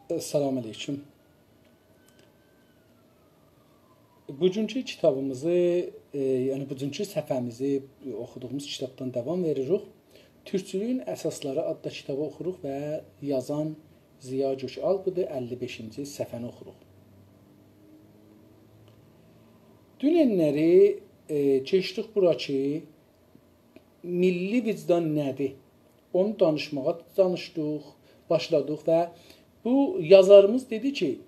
Salam aleyküm. Bugünkü kitabımızı, yəni bugünkü səhifəmizi oxuduğumuz kitabdan davam veririk. Türkçülüyün əsasları adlı kitabı oxuruq və yazan Ziya Gökalpdır, 55-ci səhifəni oxuruq. Dünənləri keçdik bura ki, milli vicdan nədir? Onu danışmağa başladıq və bu yazarımız dedi ki,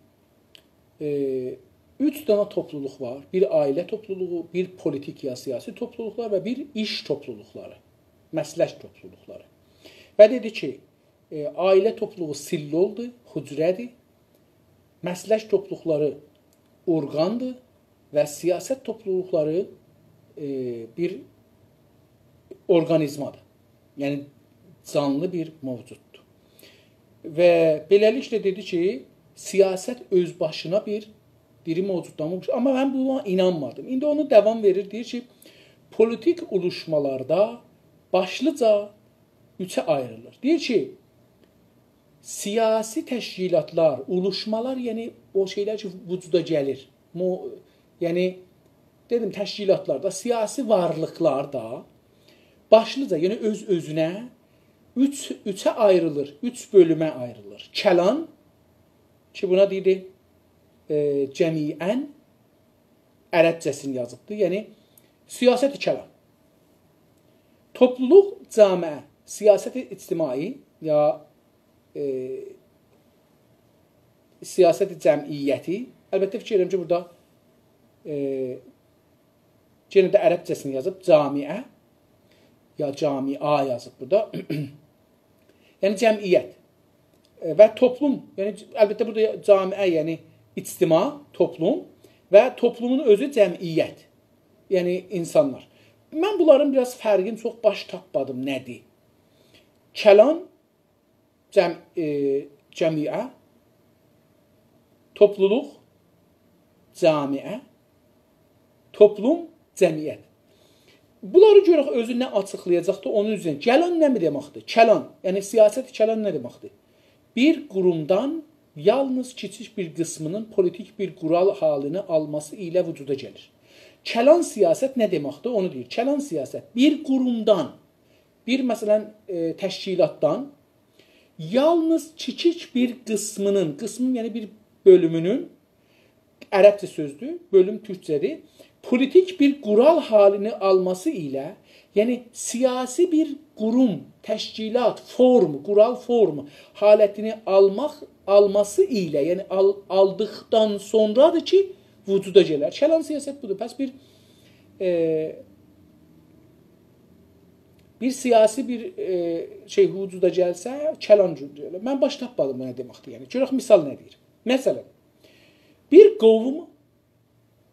3 dənə topluluq var. Bir ailə topluluğu, bir politik ya siyasi topluluqlar və bir iş topluluqları, məslək topluluqları. Və dedi ki, ailə topluluğu silloldur, hücrədir, məslək topluluqları orqandır və siyasət topluluqları bir orqanizmadır. Yəni, canlı bir mövcuddur. Və beləliklə dedi ki, siyasət öz başına bir diri mövcudlanmış. Amma mən buna inanmadım. İndi onu davam verir, deyir ki, politik oluşmalarda başlıca üçə ayrılır. Deyir ki, siyasi təşkilatlar, oluşmalar, yəni o şeylər ki, vücuda gəlir. Yəni, dedim, təşkilatlarda, siyasi varlıqlarda başlıca, yəni öz-özünə üçə ayrılır, 3 bölümə ayrılır. Kəlan, ki buna deyir, cəmiən ərəbcəsini yazıbdır. Yəni, siyasət-i kəlam. Topluluq, camiə, siyasət-i ictimai ya siyasət-i cəmiyyəti. Əlbəttə fikir edirəm ki, burada yenə də ərəbcəsini yazıb, camiə ya camia yazıb burada. Yəni, cəmiyyət və toplum. Yəni, əlbəttə burada camiə, yəni ictima, toplum və toplumun özü cəmiyyət, yəni insanlar. Mən bunların biraz fərqini çox baş tapmadım, nədir? Kəlan, cəmiyə, topluluq, camiə, toplum, cəmiyyət. Bunları görək özü nə açıqlayacaqdır, onun üzrə. Kəlan nə mi deməkdir? Kəlan, yəni siyasət kəlan nə deməkdir? Bir qurumdan yalnız kiçik bir qisminin politik bir qural halini alması ilə vücuda gəlir. Kəlan siyasət nə deməkdir? Onu deyir. Kəlan siyasət bir qurumdan, bir məsələn təşkilatdan yalnız kiçik bir qisminin, yəni bir bölümünün, ərəbcə sözdür, bölüm türkcədir, politik bir qural halini alması ilə, yəni siyasi bir qurum, təşkilat, form, qural formu halətini alması ilə, yəni aldıqdan sonradır ki, vücuda gələr. Kəlan siyasət budur. Pəs bir siyasi bir şey vücuda gəlsə, kəlan cürdür. Mən baş tapmadım nə deməkdir. Yəni, görək misal nə deyir? Məsələn, bir qovum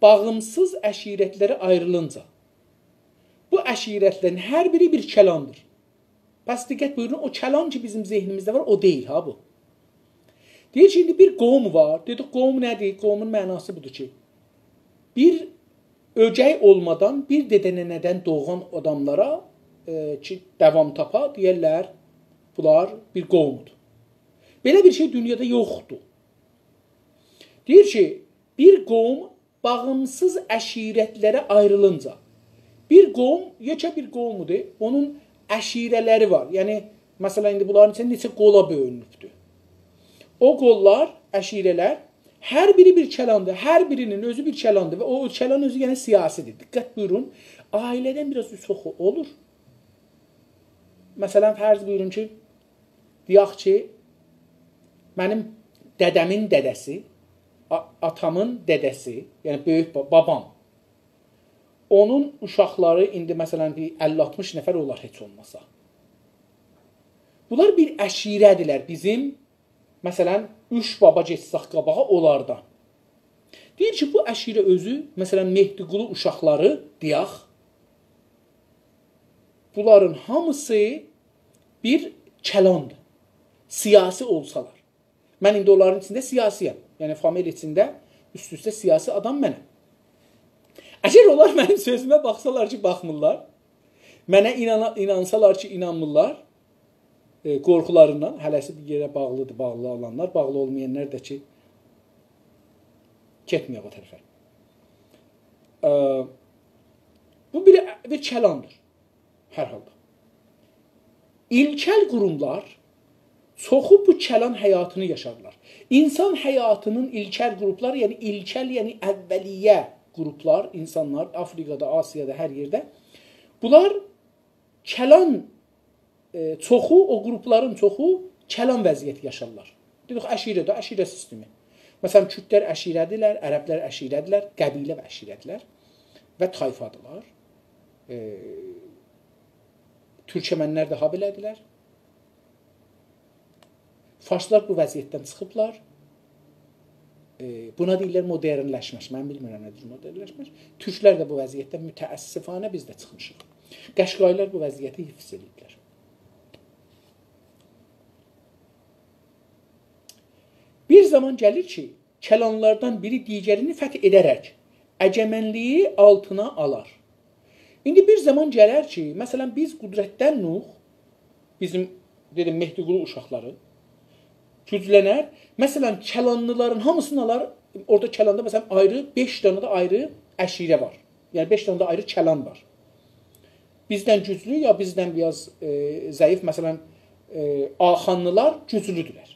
bağımsız əşirətlərə ayrılınca, bu əşirətlərin hər biri bir kəlandır. Pəs diqqət buyurun, o kəlan ki bizim zehnimizdə var, o deyil ha bu. Deyir ki, indi bir qovum var. Dedik, qovum nədir? Qovumun mənası budur ki, bir ögəy olmadan, bir dədə-nənədən doğan adamlara ki, davam tapa, deyərlər, bunlar bir qovumdur. Belə bir şey dünyada yoxdur. Deyir ki, bir qovum bağımsız əşirətlərə ayrılınca, bir qovum, yekə bir qovumudur, onun əşirələri var. Yəni, məsələn, indi bunların içində neçə qola bölünübdür. O qollar, əşirələr, hər biri bir kəlandır, hər birinin özü bir kəlandır və o kəlan özü yəni siyasidir. Diqqət buyurun, ailədən biraz çoxu olur. Məsələn, fərz buyurun ki, deyək ki, mənim dədəmin dədəsi, atamın dədəsi, yəni böyük babam, onun uşaqları indi məsələn 50-60 nəfər olar heç olmasa. Bunlar bir əşirədirlər bizim, məsələn, 3 baba geçsək qabağa onlardan. Deyir ki, bu əşirə özü, məsələn, Mehdiqulu uşaqları deyək, bunların hamısı bir kəlandır, siyasi olsalar. Mən indi onların içində siyasiyəm. Yəni, famil içində üst-üstə siyasi adam mənəm. Əgər onlar mənim sözümə baxsalar ki, baxmırlar, mənə inansalar ki, inanmırlar, qorxularından, hələsi bir yerə bağlıdır, bağlı olanlar, bağlı olmayanlar da ki, getmiyor o tərəfə. Bu bir kəlandır, hər halda. İlkel qurumlar çoxu bu kəlan həyatını yaşarlar. İnsan həyatının ilkel qruplar, yəni ilkel, yəni əvvəliyyə qruplar, insanlar Afrikada, Asiyada, hər yerdə. Bunlar kəlan çoxu, o qrupların çoxu kəlan vəziyyəti yaşarlar. Dedik, əşirədə, əşirə sistemi. Məsələn, Kürdlər əşirədirlər, ərəblər əşirədirlər, qəbilə və əşirədirlər və tayfadılar. Türkmənlər də habelədilər. Farslar bu vəziyyətdən çıxıblar. Buna deyirlər modernləşmək. Mən bilmirəm nədir modernləşmək. Türklər də bu vəziyyətdən mütəəssifanə biz də çıxmışıq. Qəşqaylar bu vəziyyəti hifz ediblər. Bir zaman gəlir ki, kəlanlardan biri digərini fəth edərək əcəmənliyi altına alar. İndi bir zaman gələr ki, məsələn, biz qüdrətdən Nuh, bizim dedim, Mehdiqulu uşaqları güclənər. Məsələn, kəlanlıların hamısını alar. Orada kəlanda məsələn ayrı 5 dənə də ayrı əşirə var. Yəni 5 dənə də ayrı kəlan var. Bizdən güclü ya bizdən biraz zəif, məsələn, Axanlılar güclüdürlər.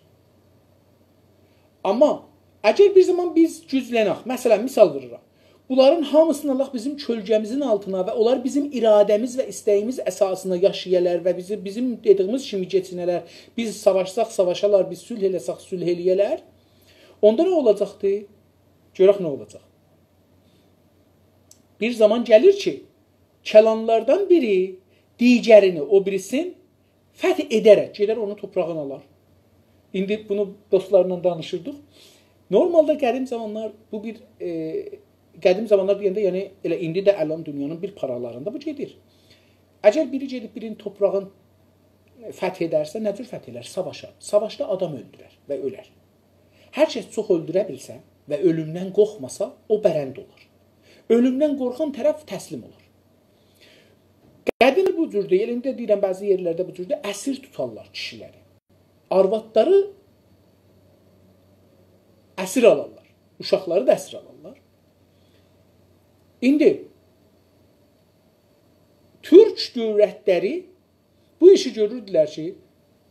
Amma əgər bir zaman biz güclənək, məsələn, misal vururam. Bunların hamısını Allah bizim kölgəmizin altına və onlar bizim iradəmiz və istəyimiz əsasına yaşayalar və bizim dediyimiz kimi keçinələr. Biz savaşsaq savaşalar, biz sülh eləsək sülh eləyələr. Onda nə olacaqdı? Görək nə olacaq. Bir zaman gəlir ki, kəlanlardan biri digərini, o birisin fəth edərək, gedər onu toprağına alar. İndi bunu dostlarla danışırdıq. Normalda qədim zamanlar bu bir qədim zamanlar deyəndə, yəni elə indi də əlam dünyanın bir paralarında bu gedir. Əgər biri gedib birinin toprağın fəth edərsə, nə cür fəth edər? Savaşa. Savaşda adam öldürər və ölər. Hər kəs çox öldürə bilsə və ölümdən qorxmasa, o bərənd olur. Ölümdən qorxan tərəf təslim olur. Qədim bu cürdür, elində deyirəm, bəzi yerlərdə bu cürdür, əsir tutarlar kişiləri. Arvadları əsir alarlar. Uşaqları da əsir alarlar. İndi Türk dövlətləri bu işi görürdülər ki,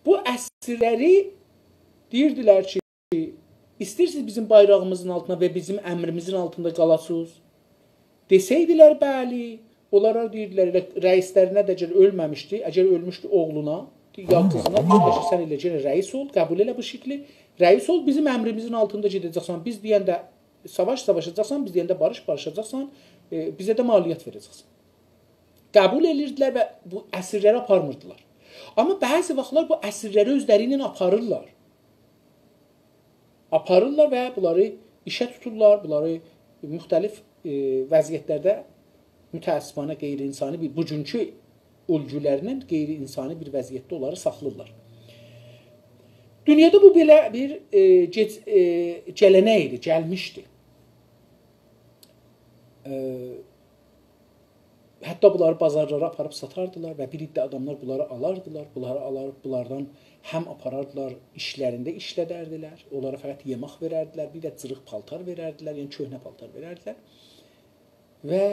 bu əsirləri deyirdilər ki, istəyirsiniz bizim bayrağımızın altına və bizim əmrimizin altında qalasınız. Desəydilər, bəli, onlara deyirdilər, rəislərinə də ölməmişdi, əgər ölmüşdü oğluna, ya qızına, deyirlər ki, sən eləcə rəis ol, qəbul elə bu şəkli, rəis ol, bizim əmrimizin altında gedəcəksən, biz deyəndə savaşacaqsan, biz deyəndə barışacaqsan, bizə də maliyyət verəcəksən. Qəbul edirdilər və bu əsirləri aparmırdılar. Amma bəzi vaxtlar bu əsirləri özləri ilə aparırlar. Aparırlar və bunları işə tuturlar, bunları müxtəlif vəziyyətlərdə mütəəssifanə qeyri-insani bir, bugünkü ölgülərinin qeyri-insani bir vəziyyətdə onları saxlayırlar. Dünyada bu belə bir gələnək idi, gəlmişdi. Hətta bunları bazarlara aparıb satardılar və bir iddə adamlar bunları alardılar. Bunları alarıb bunlardan həm aparardılar, işlərində işlədərdilər. Onlara fəqət yemək verərdilər, bir də cırıq paltar verərdilər, yəni köhnə paltar verərdilər. Və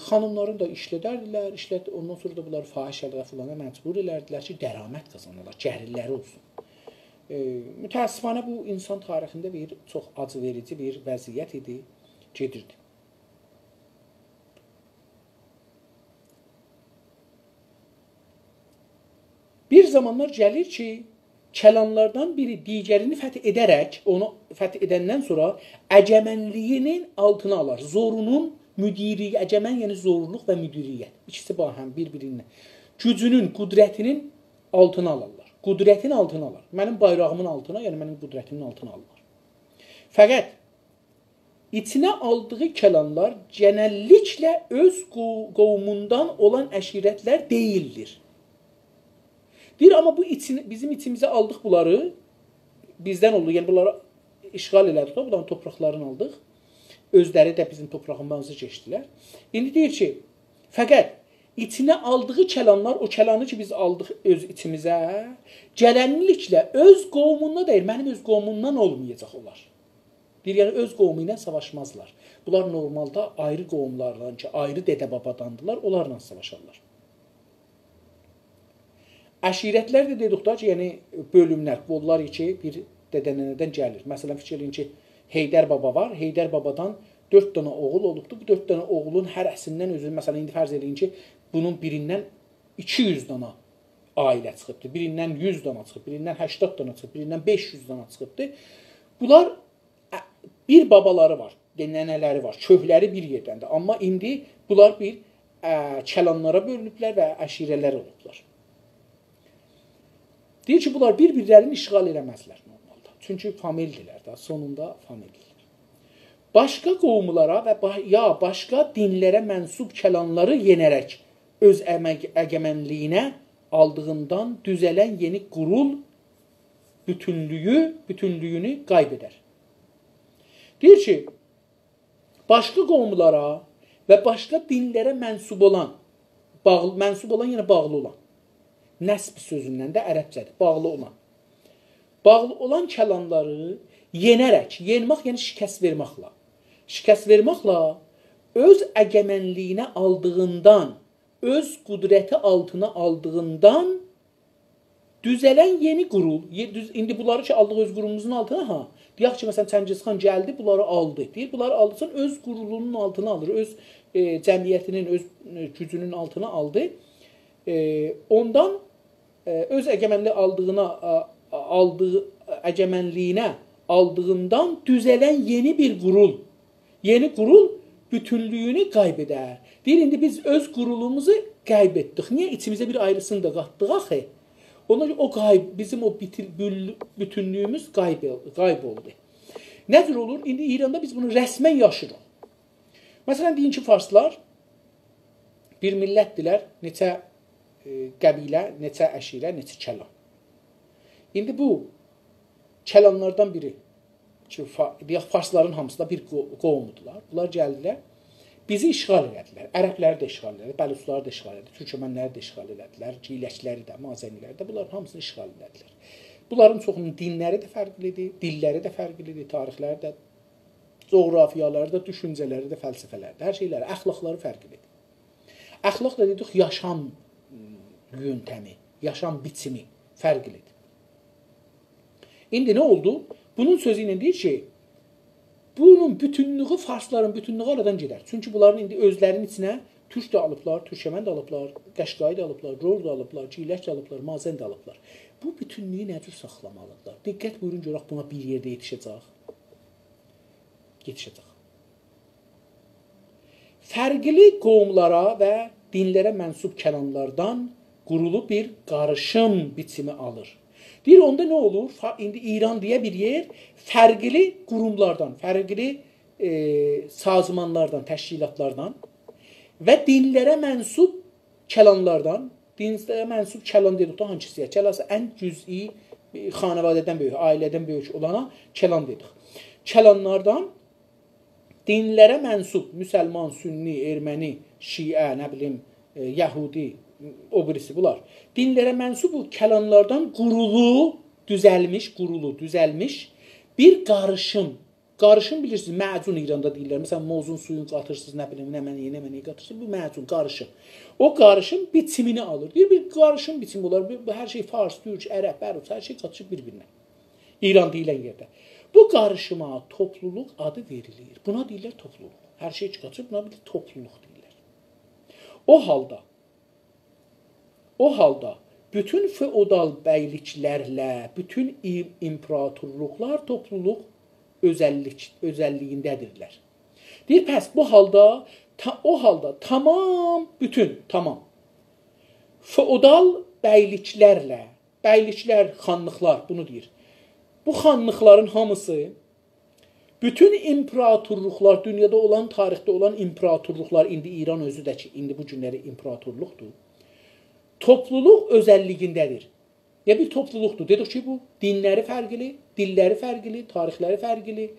xanımların da işlədərdilər, ondan sonra da bunları fahişələrə filana məcbur edərdilər ki, dəramət qazanırlar, gərilləri olsun. Mütəəssifanə bu insan tarixində bir çox acı verici bir vəziyyət idi, gedirdi. Bir zamanlar gəlir ki, kəlanlardan biri digərini fəth edərək, onu fəth edəndən sonra əcəmənliyinin altına alar. Zorunun müdiriyyət, əcəmən yəni zorluq və müdiriyyət. İkisi bahəm bir-birindən. Gücünün, qüdrətinin altına alırlar. Qüdrətin altına alır. Mənim bayrağımın altına, yəni mənim qüdrətimin altına alırlar. Fəqət içinə aldığı kəlanlar genəlliklə öz qovmundan olan əşirətlər deyildir. Deyir, amma bu bizim içimizə aldıq bunları, bizdən oldu, yəni bunları işğal elədik, bunların torpaqlarını aldıq. Özləri də bizim torpağımızı keçdilər. İndi deyir ki, fəqət içine aldığı kəlanlar, o kəlanı ki biz aldıq öz içimizə, gələnliklə öz qovmundan deyil, mənim öz qovmundan olmayacaq onlar. Deyir, yəni öz qovmu ilə savaşmazlar. Bunlar normalda ayrı qovumlarla ki, ayrı dədə-babadandılar, onlarla savaşarlar. Əşirətlər də dedikdə ki, yəni bölümlər, qollar ki, bir dədə-nənədən gəlir. Məsələn, fikir edin ki, Heydər baba var. Heydər babadan 4 dənə oğul olubdur. Bu 4 dənə oğulun hərəsindən özü, məsələn, indi fərz edin ki, bunun birindən 200 dənə ailə çıxıbdır. Birindən 100 dənə çıxıb, birindən 80 dənə çıxıb, birindən 500 dənə çıxıbdır. Bunlar bir babaları var, nənələri var, köhləri bir yerdəndir. Amma indi bunlar bir kəlanlara bölünüblər və əşirələr olublar. Deyir ki, bunlar bir-birlərini işğal eləməzlər normalda. Çünki famildirlər də, sonunda famildirlər. Başqa qovumlara və ya başqa dinlərə mənsub kəlanları yenərək öz əgəmənliyinə aldığından düzələn yeni qurul bütünlüyünü qayb edər. Deyir ki, başqa qovumlara və başqa dinlərə mənsub olan yenə bağlı olan, nəsb sözündən də ərəbcədir, bağlı olan. Bağlı olan kəlanları yenərək, yenmək yəni şikəst verməklə. Şikəst verməklə öz əgəmənliyinə aldığından, öz qudrəti altına aldığından düzələn yeni qurul, indi bunları ki, aldıq öz qurulumuzun altına, deyək ki, məsələn, Çəngizxan gəldi, bunları aldı. Deyir, bunları aldısan, öz qurulunun altına alır, öz cəmiyyətinin, öz gücünün altına aldı. Ondan öz əgəmənliyinə aldığından düzələn yeni bir qurul, yeni qurul bütünlüyünü qayb edər. Deyir, indi biz öz qurulumuzu qayb etdik. Niyə? İçimizə bir ayrısını da qatdıq, axı. Ona o bizim o bütünlüyümüz qayb oldu. Nə cür olur? İndi İranda biz bunu rəsmən yaşırıq. Məsələn, deyin ki, farslar bir millətdirlər, neçə qəbilə, neçə əşirə, neçə kəlan. İndi bu kəlanlardan biri, deyək, farsların hamısı da bir qovumdular. Bunlar gəldilər, bizi işğal elədilər. Ərəbləri də işğal elədilər, bəlusları da işğal elədilər, türkmənləri də işğal elədilər, ciyləşləri də, mazəniləri də, bunların hamısını işğal elədilər. Bunların çoxunun dinləri də fərqlidir, dilləri də fərqlidir, tarixləri də, coğrafiyaları da, düşüncələri də, fəlsəfələri də, hər şeyləri, əxlaqları fərqlidir. Əxlaq da dedik, yaşam yöntəmi, yaşam biçimi fərqlidir. İndi nə oldu? Bunun sözü ilə deyir ki, bunun bütünlüğü, farsların bütünlüğü aradan gedər. Çünki bunların indi özlərinin içinə türk də alıblar, türkmən də alıblar, qəşqayı da alıblar, ror da alıblar, ciyləş də alıblar, mazən də alıblar. Bu bütünlüyü nə cür saxlamalıdırlar? Diqqət buyurun, görək buna bir yerdə yetişəcək. Yetişəcək. Fərqli qovumlara və dinlərə mənsub kəlanlardan qurulu bir qarışım biçimi alır. Deyir, onda nə olur? İndi İran deyə bir yer fərqli qurumlardan, fərqli sazmanlardan, təşkilatlardan və dinlərə mənsub kəlanlardan, dinlərə mənsub kəlan dedikdə hansıya? Kəlası ən cüz'i, xanavadədən böyük, ailədən böyük olana kəlan dedik. Kəlanlardan dinlərə mənsub, müsəlman, sünni, erməni, şiə, nə bilim, yəhudi, o birisi bunlar. Dinlərə mənsub bu kəlanlardan qurulu, düzəlmiş bir qarışım. Qarışım bilirsiniz, məcun İranda deyirlər. Məsələn, mozun suyunu qatırsınız, nə bilim, nəməni qatırsınız, bu məcun, qarışım. O qarışım biçimini alır. Deyir, bir qarışım biçimi olar. Hər şey fars, türk, ərəb, bərus, hər şey qatışıb bir-birinə. İran deyilən yerdə. Bu qarışıma topluluq adı verilir. Buna deyirlər topluluq. Hər şey qatışıb, buna bir topluluq deyirlər. O halda bütün feodal bəyliklərlə, bütün imperatorluqlar topluluq özəlliyindədirlər. Deyir, pəs bu halda, tamam feodal bəyliklərlə, bəyliklər, xanlıqlar, bunu deyir. Bu xanlıqların hamısı, bütün imperatorluqlar, dünyada olan, tarixdə olan imperatorluqlar, indi İran özü də ki, indi bu günləri imperatorluqdur. Topluluq özəlliyindədir. Ya bir topluluqdur. Dedik ki, bu dinləri fərqli, dilləri fərqli, tarixləri fərqli,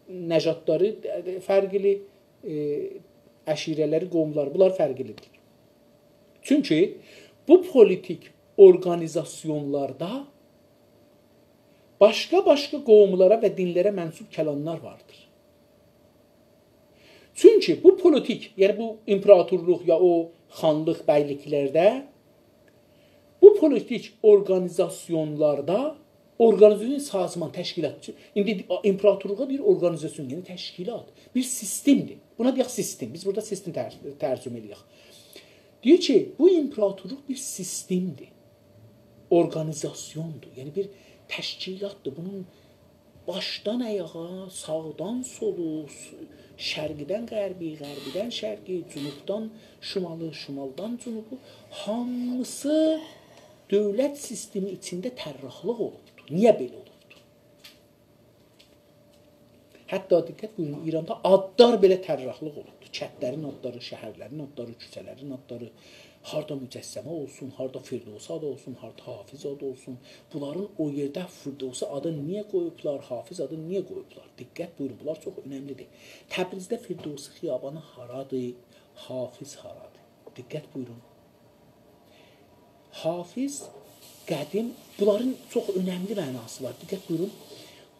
nəcadları fərqli, əşirələri, qovumları, bunlar fərqlidir. Çünki bu politik organizasyonlarda başqa qovumlara və dinlərə mənsub kəlanlar vardır. Çünki bu politik, yəni bu imperatorluq ya o xanlıq, bəyliklərdə bu politik organizasyonlarda organizasyon sazman, təşkilat. İndi imperatorluğa bir organizasyon, yəni təşkilat, bir sistemdir. Buna deyək sistem. Biz burada sistem tərcümə edirik. Deyir ki, bu imperatorluq bir sistemdir. Organizasyondur. Yəni bir təşkilatdır. Bunun başdan ayağa, sağdan solu, şərqdən qərbi, qərbidən şərqi, cənubdan şimalı, şimaldan cənubu hamısı dövlət sistemi içində tərrahlıq olubdur. Niyə belə olubdur? Hətta diqqət buyurun, İranda adlar belə tərrahlıq olubdur. Kəndlərin adları, şəhərlərin adları, küçələrin adları, harda mücəssəmə olsun, harda Firdevsi adı olsun, harda Hafiz adı olsun. Bunların o yerdə Firdevsi adını niyə qoyublar, Hafiz adını niyə qoyublar? Diqqət buyurun, bunlar çox önəmlidir. Təbrizdə Firdevsi xiyabanı haradır, Hafiz haradır? Diqqət buyurun. Hafiz, qədim, bunların çox önəmli mənası var. Diqqət buyurun,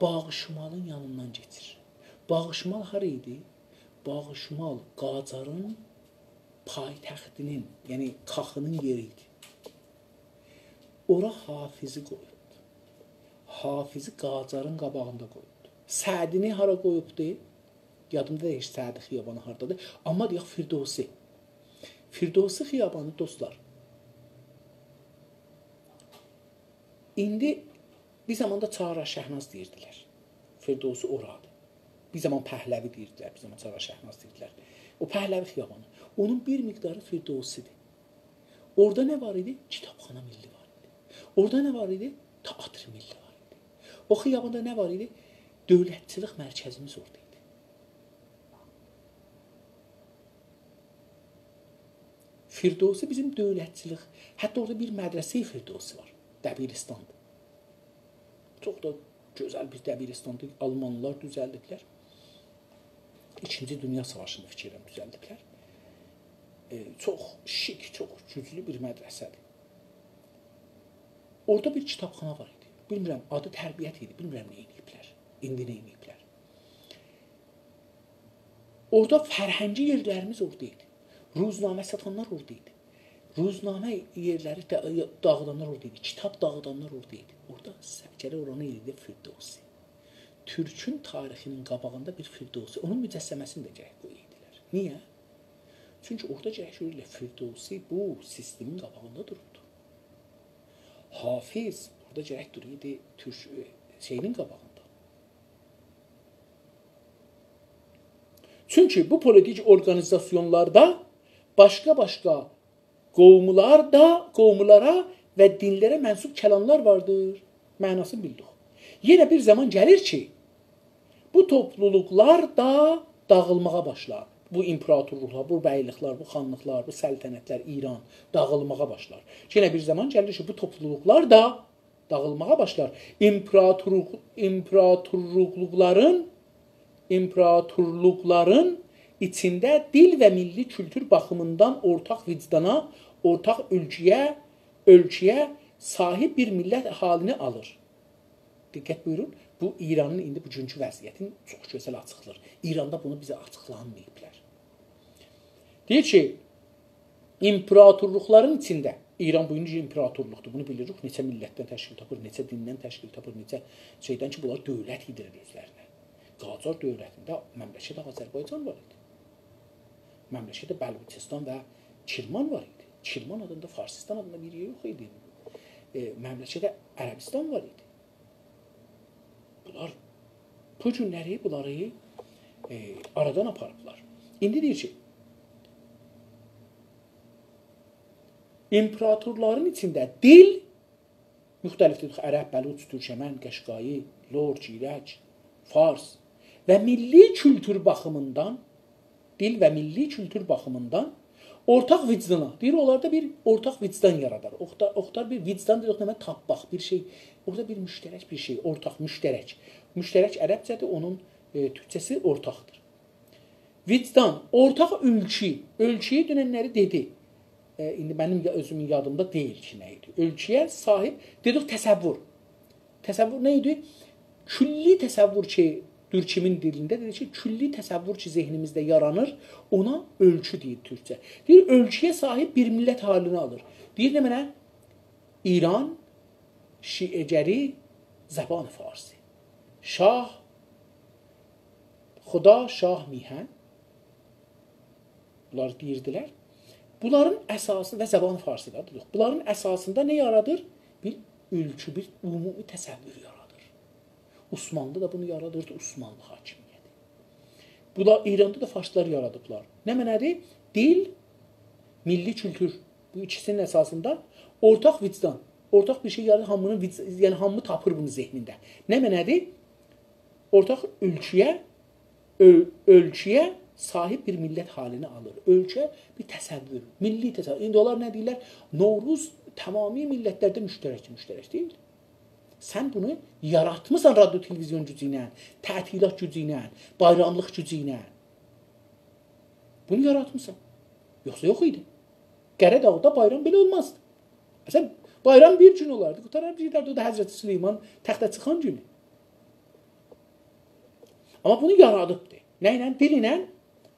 Bağışmalın yanından geçir. Bağışmal hara idi? Bağışmal Qacarın paytaxtının, yəni kaxının yeriydi. Ora Hafizi qoyubdu. Hafizi Qacarın qabağında qoyubdu. Sədini hara qoyubdu? Yadımda deyir, Sədi xiyabanı haradadır. Amma deyək Firdevsi. Firdevsi xiyabanı dostlar. İndi bir zamanda Çara Şəhnaz deyirdilər. Firdevsi oradır. Bir zaman Pəhləvi deyirdilər, bir zaman Çara Şəhnaz deyirdilər. O Pəhləvi xiyabanı. Onun bir miqdarı Firdevsidir. Orada nə var idi? Kitabxana milli var idi. Orada nə var idi? Teatr milli var idi. O xiyabanda nə var idi? Dövlətçilik mərkəzimiz orada idi. Firdevsi bizim dövlətçilik. Hətta orada bir mədrəsə-i Firdevsi var. Dəbiristandır. Çox da gözəl bir dəbiristandır. Almanlar düzəldiblər. İkinci Dünya Savaşını fikirlə düzəldiblər. Çox şik, çox güclü bir mədrəsədir. Orada bir kitabxana var idi. Bilmirəm, adı tərbiyyət idi. Bilmirəm nə ediblər. İndi nə ediblər. Orada fərhəngi yerlərimiz orada idi. Ruznamə satanlar orada idi. Ruznamə yerləri dağıdanlar orada idi. Kitab dağıdanlar orada idi. Orada səvkəli oranı idi Firdevsi. Türkün tarixinin qabağında bir Firdevsi. Onun mücəssəməsini də gərək qoyuydilər. Niyə? Çünki orada gərək görürlər Firdevsi bu sistemin qabağında dururdu. Hafiz orada gərək dururdu Türk şeyinin qabağında. Çünki bu politik organizasyonlarda başqa qovumlara və dinlərə mənsub kəlamlar vardır. Mənasını bildik. Yenə bir zaman gəlir ki, bu topluluqlar da dağılmağa başlar. Bu imperatorluqlar, bu bəyliklər, bu xanlıqlar, bu səltənətlər, İran dağılmağa başlar. Yenə bir zaman gəlir ki, bu topluluqlar da dağılmağa başlar. İmperatorluqların içində dil və milli kültür baxımından ortaq vicdana, ortaq ölkəyə sahib bir millət halini alır. Diqqət buyurun, bu İranın indi bugünkü vəziyyətin çox gözəl açıqdır. İranda bunu bizə açıqlanmayıblar. Deyir ki, imperatorluqların içində, İran bugünkü imperatorluqdur, bunu bilirik, neçə millətdən təşkil tapır, neçə dindən təşkil tapır, neçə şeydən ki, bunlar dövlət idirir özlərinə. Qacar dövlətində məmləkət Azərbaycan var idi. Məmləkətdə Bəluçistan və Kirman var idi. Kirman adında, Farsistan adında bir yer yox idi. Məmləkətdə Ərəbistan var idi. Bunlar bu günləri bunları aradan aparıblar. İndi deyir ki, imperatorların içində dil müxtəlifdir. Ərəb, Bəluç, Türkmən, Qəşqai, Lor, Girək, Fars və milli kültür baxımından ortaq vicdana. Deyir, onlarda bir ortaq vicdan yaradar. Ortaq bir vicdan deyir, demək tapmaq bir şey. Orada bir müştərək bir şey, ortaq, müştərək. Müştərək ərəbcədir, onun türkçəsi ortaqdır. Vicdan, ortaq ölçü. Ölçüyü dönənləri dedi. indi mənim özümün yadımda deyil ki, nə idi. Ölçüyə sahib, dedik təsəvvür. Təsəvvür nə idi? Külli təsəvvür ki, Dürkimin dilində dedi ki, külli təsəvvür ki, zehnimizdə yaranır, ona ölçü deyir türkcə. Deyir, ölçüyə sahib bir millət halini alır. Deyir nə mənə? İran, şiəcəri, zəban farsi. Şah, xuda, şah, mihən. Bunlar deyirdilər. Bunların əsasında və zəban farsi var. Bunların əsasında nə yaradır? Bir ölçü, bir ümumi təsəvvür yaradır. Osmanlı da bunu yaradırdı, Osmanlı hakimiyyəti. Bunlar İranda da farslar yaradıblar. Nə mənədir? Dil, milli kültür. Bu ikisinin əsasında ortaq vicdan. Ortaq bir şey yaradır, yəni hamı tapır bunu zehnində. Nə mənədir? Ortaq ölçüyə sahib bir millət halini alır. Ölçü bir təsəvvür, milli təsəvvür. İndi onlar nə deyirlər? Novruz tamami millətlərdə müştərək deyil. Sən bunu yaratmısan radyo, televizyon gücü ilə, tətilat gücü ilə, bayramlıq gücü ilə. Bunu yaratmısan. Yoxsa yox idi. Qəradağda bayram belə olmazdı. Məsələn, bayram bir gün olardı. Qutarar bir yerdə o da Həzrəti Süleyman təxtə çıxan günü. Amma bunu yaradıbdı. Nə ilə? Dil ilə,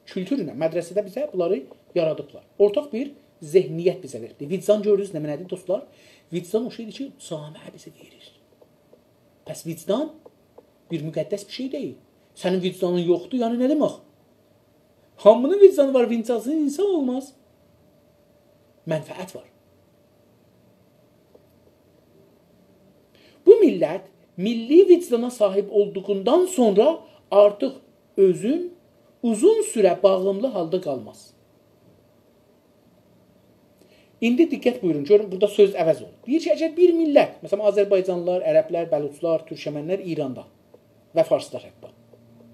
kültür ilə. Mədrəsədə bizə bunları yaradıblar. Ortaq bir zehniyyət bizə verdi. Vicdan görürüz nə mənədir dostlar? Vicdan o şeydir ki, camiə bizə verir. Pəs vicdan bir müqəddəs bir şey deyil. Sənin vicdanın yoxdur, yəni nə demək? Hamının vicdanı var, vicdansız insan olmaz. Mənfəət var. Bu millət milli vicdana sahib olduğundan sonra artıq özün uzun sürə bağımlı halda qalmaz. İndi diqqət buyurun, görün, burada söz əvəz olur. Deyir ki, əgər bir millət, məsələn, Azərbaycanlılar, ərəblər, bəluçlar, türkməənlər İranda və farslar hətta,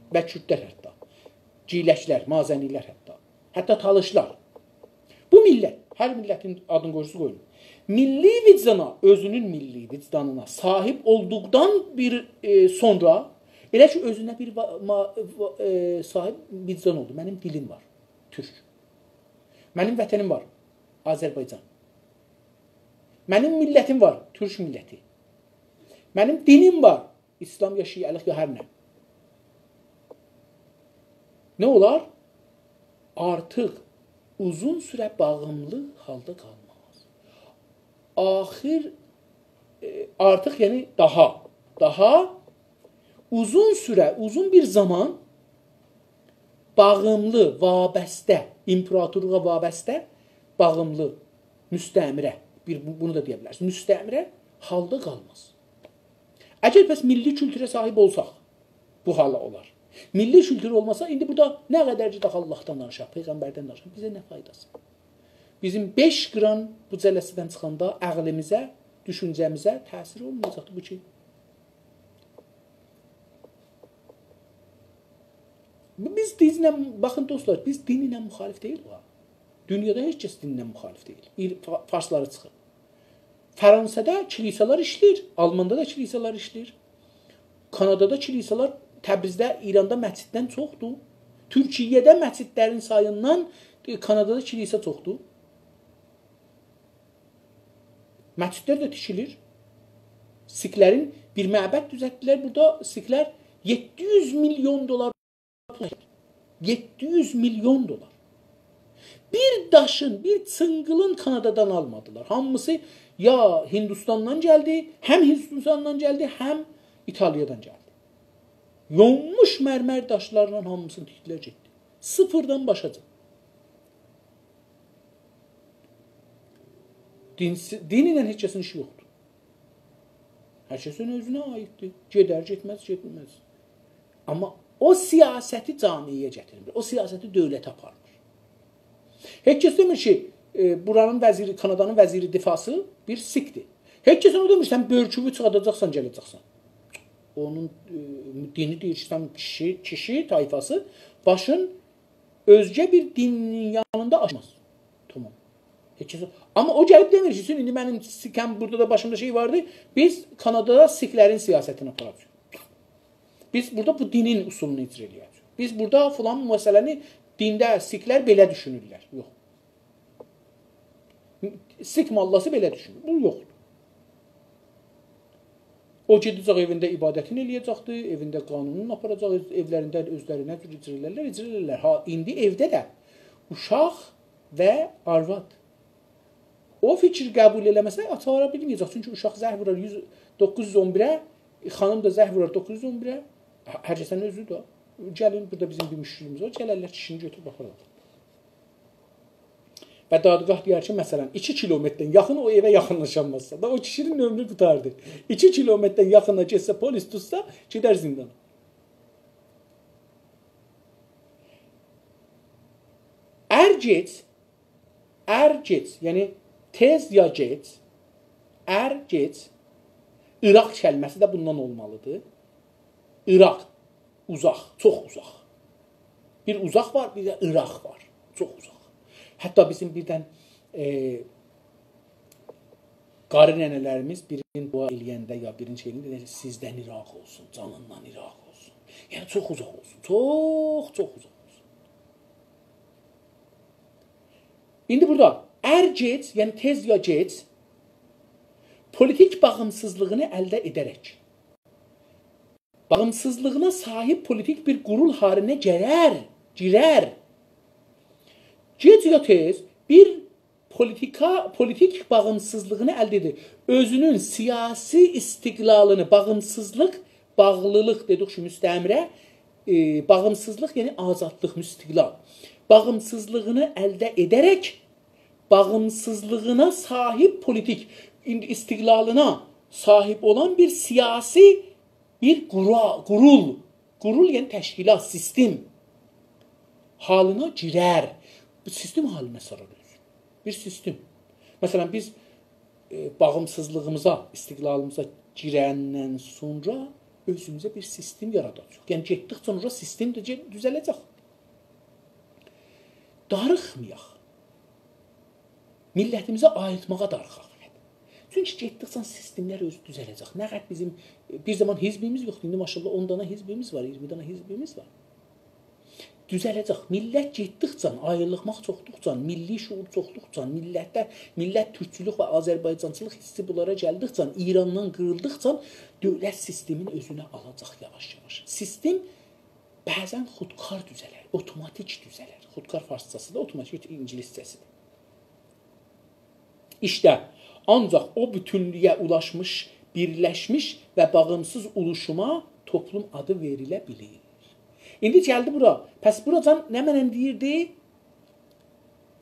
və kürdlər hətta, ciyləşlər, mazənilər hətta talışlar. Bu millət, hər millətin adını qoyusu qoyun. Milli vicdana, özünün milli vicdanına sahib olduqdan bir sonra, elə ki, özünə bir sahib vicdan oldu. Mənim dilim var, türk. Mənim vətənim var. Azərbaycan. Mənim millətim var, türk milləti. Mənim dinim var, İslam ya şiəlik ya hər nə. Nə olar? Artıq uzun sürə bağımlı halda qalmaz. Artıq yəni daha uzun sürə, uzun bir zaman bağımlı, vabəstə, imperatorluğa vabəstə, bağımlı, müstəmirə, bunu da deyə bilərsiniz, müstəmirə halda qalmaz. Əgər bəs milli kültürə sahib olsaq, bu hala olar. Milli kültür olmasa, indi burada nə qədərci daha Allahdan danışaq, Peyğəmbərdən danışaq, bizə nə faydası? Bizim 5 qram bu cələsidən çıxanda əqlimizə, düşüncəmizə təsir olmayacaqdır bu ki. Biz dinlə, baxın dostlar, biz dinlə müxalif deyil bu. Dünyada heç kəs dinlə müxalif deyil. Farsları çıxır. Fransada kilisalar işləyir. Almanda da kilisalar işləyir. Kanadada kilisalar, Təbrizdə, İranda məsciddən çoxdur. Türkiyədə məscidlərin sayından Kanadada kilisa çoxdur. Məscidlər də tikilir. Siklərin bir məbəd düzəltdilər. Burada siklər 700 milyon dolar. 700 milyon dolar. Bir daşın, bir çıngılın Kanadadan almadılar. Hamısı ya Hindistandan gəldi, həm Hindistandan gəldi, həm İtaliyadan gəldi. Yonmuş mərmər daşlarla hamısını tikdilər getdi. Sıfırdan başacaq. Din ilə heç kəsin işi yoxdur. Hər kəsin özünə aiddir. Gedər, getməz, getməz. Amma o siyasəti camiyə gətirmir. O siyasəti dövlət aparmır. Heç kəs demir ki, buranın vəziri, Kanadanın vəziri difası bir sikdir. Heç kəs onu demir, sən börküvü çıxadacaqsan, gələcəksən. Onun dini deyir ki, sən kişi tayfası başın özgə bir dinin yanında açmaz. Tamam. Heç kəs. Amma o gəlib demir ki, indi mənim sikəm, burada da başımda şey vardı, biz Kanadada siklərin siyasətini aparacaq. Biz burada bu dinin usulunu icra edəcəyik. Biz burada filan məsələni dində siklər belə düşünürlər. Yox. Sik mallası belə düşünür. Bu yoxdur. O gedəcək evində ibadətini eləyəcəkdir, evində qanununu aparacaq, evlərində özlərinə icra. Ha, indi evdə də uşaq və arvad o fikir qəbul eləməsə atara bilməyəcək. Çünki uşaq zəh vurar 911-ə, xanım da zəh vurar 911-ə. Hər kəsin özü də. Gəlin, burada bizim bir müşkilimiz var. Gələrlər kişini götürüb baxarlar. Və dadgah deyər ki, məsələn, 2 kilometrdən yaxın o evə yaxınlaşamazsa da o kişinin ömrü qutardı. 2 kilometrdən yaxına getsə, polis tutsa, gedər zindana. Ər gec, yəni tez ya gec, ər gec, İraq kəlməsi də bundan olmalıdır. İraq, uzaq, çox uzaq. Bir uzaq var, bir də İraq var, çox uzaq. Hətta bizim birdən qarı nənələrimiz birini dua eləyəndə ya birinci eləyəndə deyir, sizdən İraq olsun, canından İraq olsun. Yəni çox uzaq olsun, çox uzaq olsun. İndi burada ər gec, yəni tez ya gec, politik bağımsızlığını əldə edərək, bağımsızlığına sahip politik bir qurul haline girər. Gec ya tez bir politik bağımsızlığını əldə edir. Özünün siyasi istiqlalını, bağlılıq dedik ki, müstəmrə, bağımsızlıq yəni azadlıq, müstiqlal. Bağımsızlığını əldə edərək, bağımsızlığına sahip politik istiqlalına sahip olan bir siyasi bir qurul yəni təşkilat, sistem halına girər. Bu sistem haline sarılır. Bir sistem. Məsələn, biz bağımsızlığımıza, istiqlalımıza girəndən sonra özümüzə bir sistem yaradacaq. Yəni, getdikcə sonra sistem də düzələcək. Darıxmayaq. Millətimizə ayırtmağa darıxaq. Çünki getdikcə sistemlər özü düzələcək. Nə qədər bizim bir zaman hizbimiz yoxdur. İndi maşallah 10 dana hizbimiz var, 20 dana hizbimiz var. Düzələcək. Millət getdikcə, ayrılıqmaq çoxduqca, milli şuur çoxduqca, millət türkçülük və Azərbaycançılıq hissi bunlara gəldikcə, İrandan qırıldıqca dövlət sistemin özünə alacaq yavaş-yavaş. Sistem bəzən xudkar düzələr, otomatik düzələr. Xudkar farsçası da otomatik ingiliscəsidir. İşte ancaq o bütünlüyə ulaşmış, birləşmiş və bağımsız oluşuma toplum adı verilə bilir. İndi gəldi bura. Pəs buradan nə mənən deyirdi?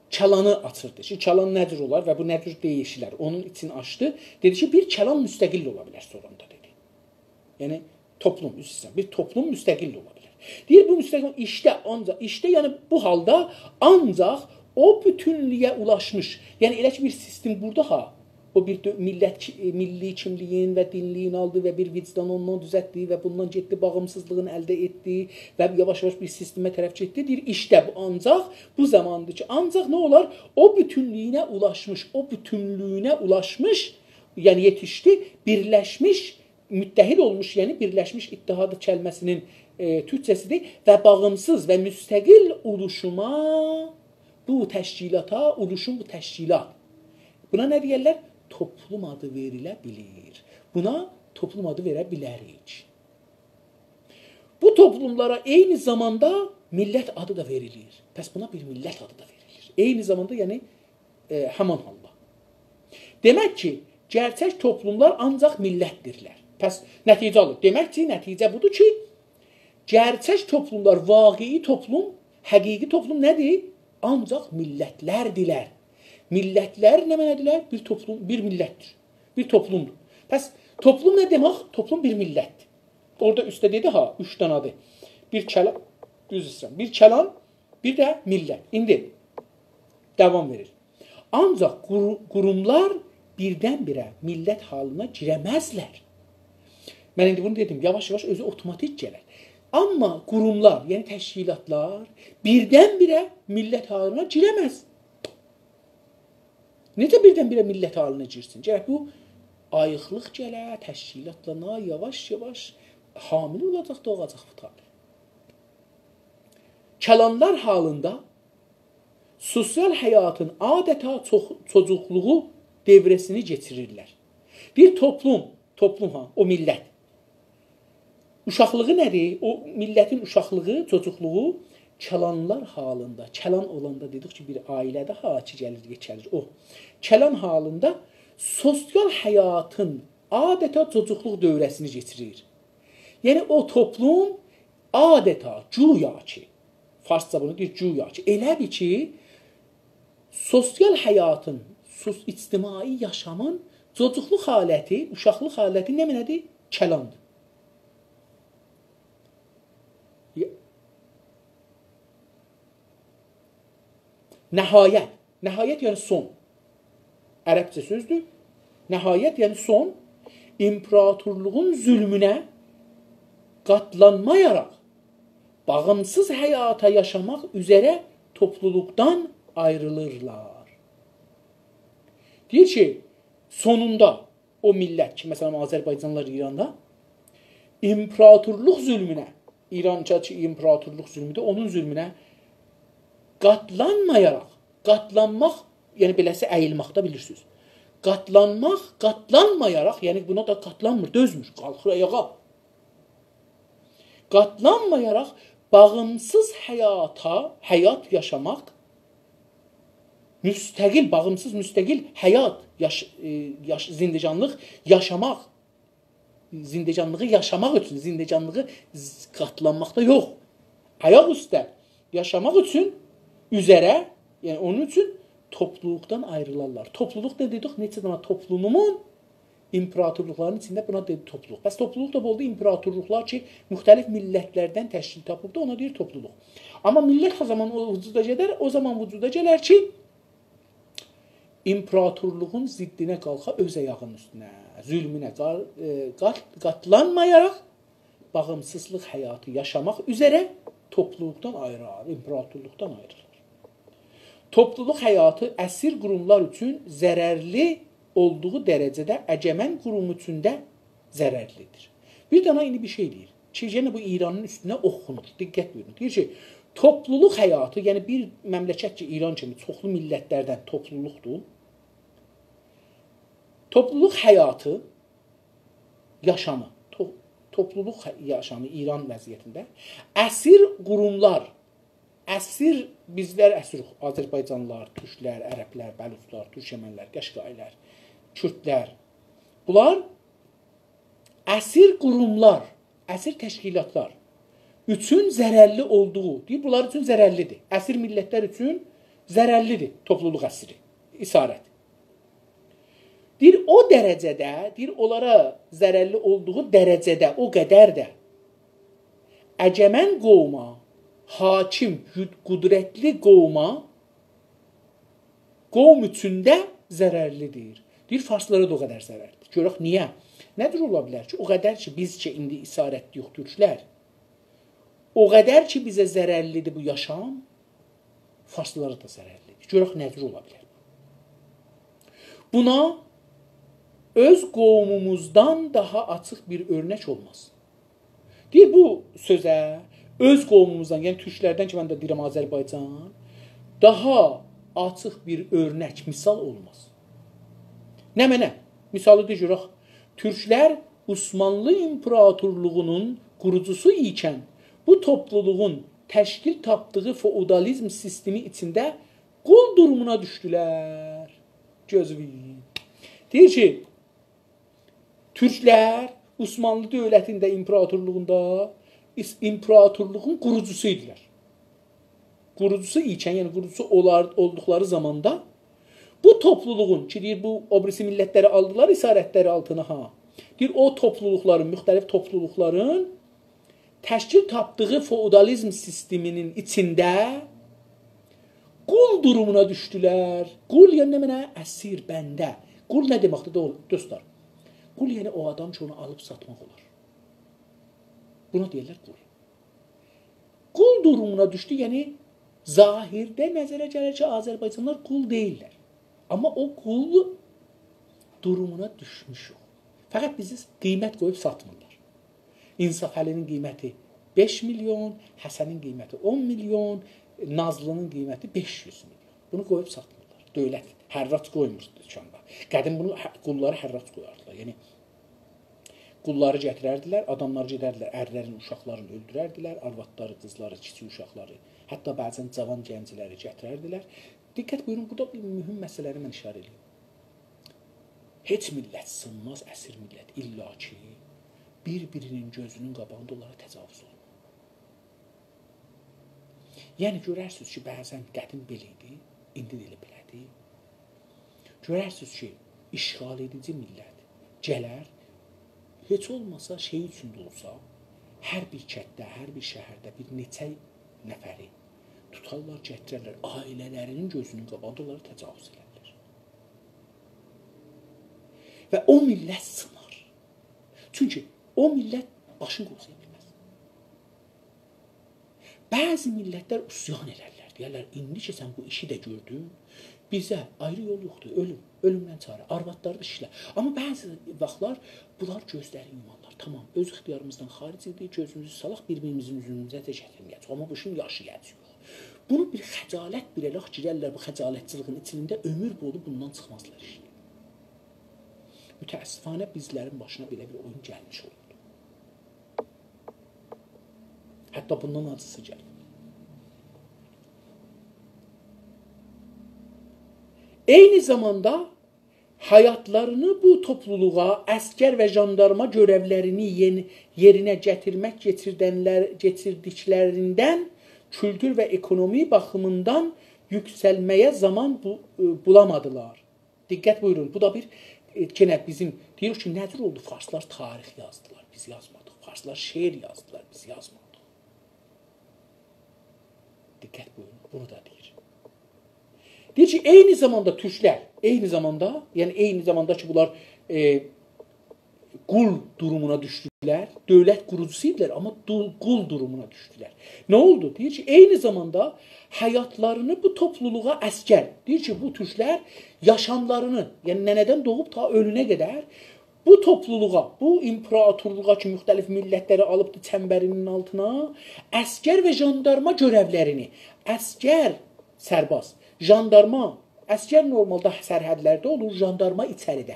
Kəlanı açırdı. Şimdi kəlan nədir olar və bu nədir deyişilər. Onun için açdı. Dedi ki, bir kəlan müstəqil ola bilər sonunda dedi. Yəni toplum, bir toplum müstəqil ola bilər. Deyir bu müstəqil işte yəni bu halda ancaq o bütünlüyə ulaşmış. Yəni elə ki bir sistem burada ha. O bir milli kimliyin və dinliyin aldı və bir vicdan ondan düzəltdi və bundan getdi, bağımsızlığını əldə etdi və yavaş-yavaş bir sistemə tərəf getdi. Deyir, işte bu ancaq bu zamandır ki, ancaq nə olar? O bütünlüyünə ulaşmış, yəni yetişdi, birləşmiş, müttəhid olmuş, yəni birləşmiş ittihad kəlməsinin türkçəsidir və bağımsız və müstəqil oluşuma, bu təşkilata, oluşun bu təşkilat. Buna nə deyərlər? Toplum adı verilə bilir. Buna toplum adı verə bilərik. Bu toplumlara eyni zamanda millət adı da verilir. Pəs buna bir millət adı da verilir. Eyni zamanda yəni həman halda. Demək ki, gerçək toplumlar ancaq millətdirlər. Pəs nəticə alır. Demək ki, nəticə budur ki, gerçək toplumlar, vaqei toplum, həqiqi toplum nədir? Ancaq millətlərdilər. Millətlər nə mənədirlər? Bir toplum, bir millətdir. Bir toplumdur. Pəs toplum nə demək? Toplum bir millətdir. Orada üstə dedi ha, 3 danadır. Bir kəlan, bir kəlan, bir də millət. İndi davam verir. Ancaq qurumlar birdən-birə millət halına girəməzlər. Mən indi bunu dedim, yavaş-yavaş özü otomatik gələr. Amma qurumlar, yəni təşkilatlar birdən-birə millət halına girəməz. Necə birdən-birə millət haline girsin? Gərək bu ayıqlıq gələ, təşkilatlana, yavaş-yavaş hamil olacaq, doğacaq bu tabi. Kəlanlar halında sosial həyatın adeta çocuqluğu devresini geçirirlər. Bir toplum o millət. Uşaqlığı nədir? O millətin uşaqlığı, çocuqluğu kəlanlar halında, kəlan olanda dedik ki, bir ailədə haki gəlir, geçəlir. O kəlan halında sosial həyatın adeta çocuqluq dövrəsini geçirir. Yəni o toplum adeta güya ki, farsça bunu deyir, güya ki, elədir ki, sosial həyatın, ictimai yaşamın çocuqluq haləti, uşaqlıq haləti nədir? Kəlandır. Nəhayət. Nəhayət yəni son. Ərəbcə sözdür. Nəhayət yəni son. İmparatorluğun zülmünə qatlanmayaraq bağımsız həyata yaşamaq üzərə topluluqdan ayrılırlar. Deyir ki, sonunda o millət ki, məsələn Azərbaycanlılar İranda imparatorluq zülmünə, İranca ki, imparatorluq zülmüdür, onun zülmünə qatlanmayaraq, qatlanmaq, yəni beləsi əyilmaqda bilirsiniz. Qatlanmaq, qatlanmayaraq, yəni buna da qatlanmır, dözmür, qalxır ayağa. Qatlanmayaraq bağımsız həyat yaşamaq, bağımsız, müstəqil həyat, zindecanlıq yaşamaq, zindecanlığı yaşamaq üçün, zindecanlığı qatlanmaqda yox, ayaq üstə yaşamaq üçün üzərə, yəni onun üçün topluluqdan ayrılarlar. Topluluq ne dedik? Neçə dənə toplumun imparatorluqların içində buna dedi topluluq. Bəs topluluq da oldu imparatorluqlar ki, müxtəlif millətlərdən təşkil tapıbdı, ona deyir topluluq. Amma millət o zaman vücuda gedər, o zaman vücuda gələr ki, imparatorluğun ziddinə qalxa öz ayağının üstünə, zülmünə qatlanmayaraq bağımsızlıq həyatı yaşamaq üzərə topluluqdan ayırır, imparatorluqdan ayırır. Topluluq həyatı əsir qurumlar üçün zərərli olduğu dərəcədə əcəmən qurum üçün də zərərlidir. Bir dana indi bir şey deyir. Ki, yenə bu İranın üstünə oxunur. Diqqət buyurun. Deyir ki, topluluq həyatı, yəni bir məmləkət ki, İran kimi çoxlu millətlərdən topluluqdur. Topluluq həyatı yaşamı, topluluq yaşamı İran vəziyyətində əsir qurumlar, əsir bizlər əsirıq, Azərbaycanlılar, türklər, ərəblər, bəluçlar, türkəmənlər, qəşqailər, kürdlər. Bunlar əsir qurumlar, əsir təşkilatlar üçün zərərli olduğu, deyir, bunlar üçün zərərlidir. Əsir millətlər üçün zərərlidir topluluq əsiri, isarət. Deyir, o dərəcədə, deyir, onlara zərərli olduğu dərəcədə, o qədər də əcəmən qovma, hakim, qudrətli qovma, qovm üçün də zərərlidir. Deyir, farslara da o qədər zərərlidir. Görək, niyə? Nədir ola bilər ki, o qədər ki, biz ki, indi isarət yox, türklər, o qədər ki, bizə zərərlidir bu yaşam, farslara da zərərlidir. Görək, nədir ola bilər? Buna öz qovmumuzdan daha açıq bir örnək olmaz. Deyir, bu sözə öz qovmumuzdan, yəni türklərdən ki, mən də deyirəm Azərbaycan, daha açıq bir örnək, misal olmaz. Nə mənə? Misalı da görək, türklər Osmanlı İmparatorluğunun qurucusu ikən bu topluluğun təşkil tapdığı feodalizm sistemi içində qul durumuna düşdülər. Gözləyin. Deyir ki, türklər Osmanlı dövlətində, imparatorluğun qurucusu idilər. Qurucusu ikən, yəni qurucusu olduqları zamanda bu topluluğun ki, deyir, bu obrisi millətləri aldılar isarətləri altına, deyir, o topluluqların, müxtəlif topluluqların təşkil tapdığı feodalizm sisteminin içində qul durumuna düşdülər. Qul yəni nə mənə? Əsir, bəndə. Qul nə deməkdir dostlar? Qul yəni o adam ki, onu alıb satmaq olar. Buna deyirlər qul. Qul durumuna düşdü, yəni zahirdə nəzərə gəlir ki, Azərbaycanlılar qul deyirlər. Amma o qul durumuna düşmüşük. Fəqət bizi qiymət qoyub satmırlar. İnsaf Əlinin qiyməti 5 milyon, Həsənin qiyməti 10 milyon, Nazlının qiyməti 500 milyon. Bunu qoyub satmırlar. Dövlət hərrac qoymur dükanda. Qədim bunu qulları hərrac qoyardılar. Yəni qulları gətirərdilər, adamlar gedərdilər, ərlərin, uşaqlarını öldürərdilər, arvadları, qızları, kiçik uşaqları, hətta bəzən cavan gəncləri gətirərdilər. Diqqət buyurun, burada bir mühüm məsələləri mən işarə edeyim. Heç millət sınmaz, əsir millət illa ki, bir-birinin gözünün qabağında onlara təcavüz olunur. Yəni, görərsiniz ki, bəzən qədim belə idi, indi də elə belədir. Görərsiniz ki, işğal edici millət gələr, heç olmasa şey üçün də olsa, hər bir kətdə, hər bir şəhərdə bir neçə nəfəri tutarlar, gətirərlər, ailələrinin gözünün qabağında onları təcavüz edirlər. Və o millət sınar. Çünki o millət başını qoruya bilməz. Bəzi millətlər üsyan edərlər, deyərlər, indi ki, sən bu işi də gördün, bizə ayrı yol yoxdur, ölüm, ölümdən çarə, arvadları da işlə. Amma bəzi vaxtlar bunlar gözləri yumarlar. Tamam, öz ixtiyarımızdan xaric edir, gözümüzü salaq, bir-birimizin üzümüzə də gətirməyəcək. Amma bu işin yaşayacaq. Bunu bir xəcalət bir eləx girərlər bu xəcalətçiliğin içində ömür boyu bundan çıxmazlar işləyir. Mütəəssifanə bizlərin başına belə bir oyun gəlmiş oldu. Hətta bundan acısı gəlir. Eyni zamanda həyatlarını bu topluluğa, əskər və jandarma görevlərini yerinə gətirmək getirdiklərindən kültür və ekonomi baxımından yüksəlməyə zaman bulamadılar. Diqqət buyurun, bu da bir gene bizim diyoruz ki nədir oldu? Farslar tarix yazdılar, biz yazmadıq. Farslar şeir yazdılar, biz yazmadıq. Diqqət buyurun, bunu da deyir. Deyir ki, eyni zamanda Türklər, eyni zamanda ki bunlar qul durumuna düşdülər. Dövlət qurucusu idilər, amma qul durumuna düşdülər. Nə oldu? Deyir ki, eyni zamanda həyatlarını bu topluluğa əskər. Deyir ki, bu Türklər yaşamlarını, yəni nənədən doğub ta ölünə qədər bu topluluğa, bu imperatorluğa ki, müxtəlif millətləri alıbdı çəmbərinin altına, əskər və jandarma görevlərini, əskər sərbaz, jandarma, əskər normalda sərhədlərdə olur, jandarma içəridə.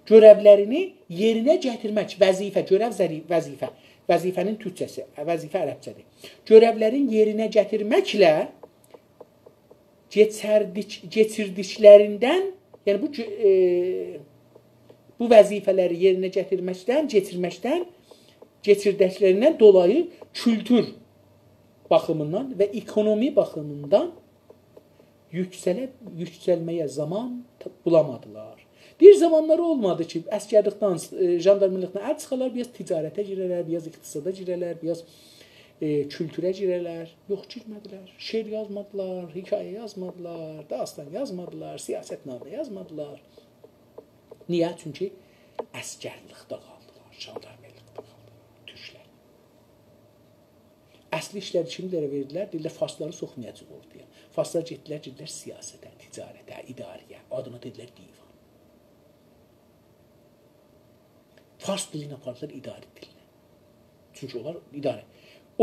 Görevlərini yerinə gətirmək, vəzifə, görev vəzifə, vəzifənin türkçəsi, vəzifə ərəbcədir. Görevlərin yerinə gətirməklə keçirdiklərindən, yəni bu vəzifələri yerinə getirdiklərindən dolayı kültür baxımından və ekonomi baxımından yüksəlməyə zaman bulamadılar. Bir zamanları olmadı ki, əskərlikdən, jandarmalıqdan əl çıxarlar, biraz ticarətə girərlər, biraz iqtisada girərlər, biraz kültürə girərlər. Yox, girmədilər. Şeir yazmadılar, hikayə yazmadılar, dastan yazmadılar, siyasətnamə yazmadılar. Niyə? Çünki əskərlikdə qaldılar, jandarmalıqda qaldılar, türklər. Əsli işləri kimlərə verdilər? Dedilər, farsları soxmayacaq orduya. Farslar getdilər siyasətə, ticarətə, idarəyə, adına dedilər divan. Fars dilini apardılar idarə dilinə. Çünki onlar idarə.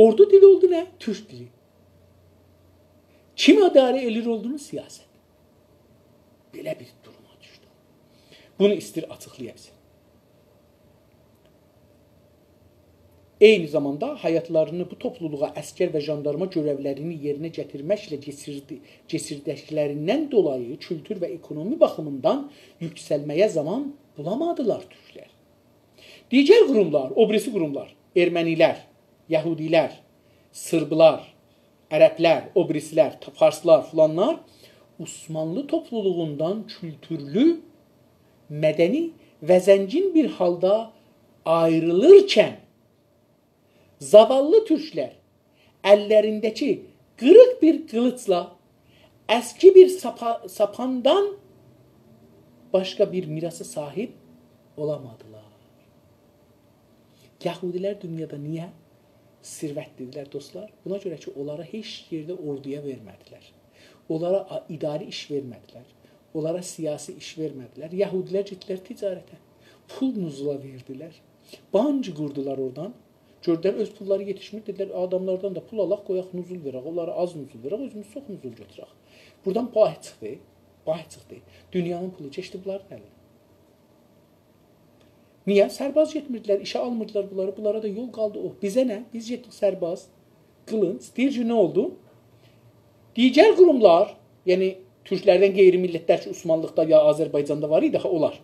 Ordu dili oldu nə? Türk dili. Kim idarə elir olduğunu siyasət. Belə bir duruma düşdü. Bunu istir açıqlaya bilsin. Eyni zamanda həyatlarını bu topluluğa əskər və jandarma görevlərini yerinə gətirməklə getirdiklərindən dolayı kültür və ekonomi baxımından yüksəlməyə zaman bulamadılar Türklər. Digər qurumlar, obrisi qurumlar, ermənilər, yəhudilər, sırblar, ərəblər, obrislər, farslar filanlar Osmanlı topluluğundan kültürlü, mədəni və zəngin bir halda ayrılırkən zavallı türklər əllərindəki qırıq bir qılıçla əski bir sapandan başqa bir mirasa sahib olamadılar. Yahudilər dünyada niyə sirvətlidirlər dostlar? Buna görə ki, onlara heç yerdə orduya vermədilər. Onlara idari iş vermədilər. Onlara siyasi iş vermədilər. Yahudilər getdilər ticarətə. Pul nuzula verdilər. Banc qurdular oradan. Gördülər, öz pulları yetişmir. Dedilər, adamlardan da pul alaq, qoyaq, nuzul verək. Onlara az nuzul verək, özümüz çox nuzul götürək. Buradan bahi çıxdı. Bahi çıxdı. Dünyanın pulu keçdi bunların əlinə. Niyə? Sərbaz getmirdilər, işə almırdılar bunları. Bunlara da yol qaldı o. Bizə nə? Biz getdik sərbaz, qılınc. Deyir ki, nə oldu? Digər qurumlar, yəni türklərdən qeyri-millətlər ki, Osmanlıqda ya Azərbaycanda var idi, onlar.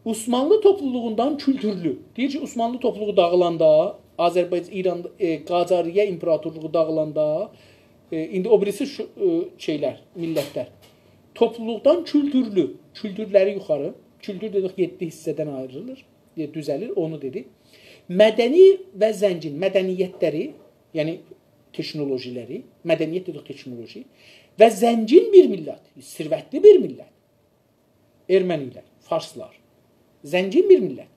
Osmanlı topluluğundan kültürlü. Deyir ki, Osmanlı topluluğu dağılanda, Azərbaycan, İran, Qacariyə imperatorluğu dağılanda, indi o birisi şeylər, millətlər. Topluluqdan kültürlü, kültürləri yuxarı, kültür dedik 7 hissədən ayrılır, düzəlir, onu dedi. Mədəni və zəngin mədəniyyətləri, yəni teknolojiləri, mədəniyyət dedik teknoloji və zəngin bir millət, sirvətli bir millət. Ermənilər, farslar, zəngin bir millət.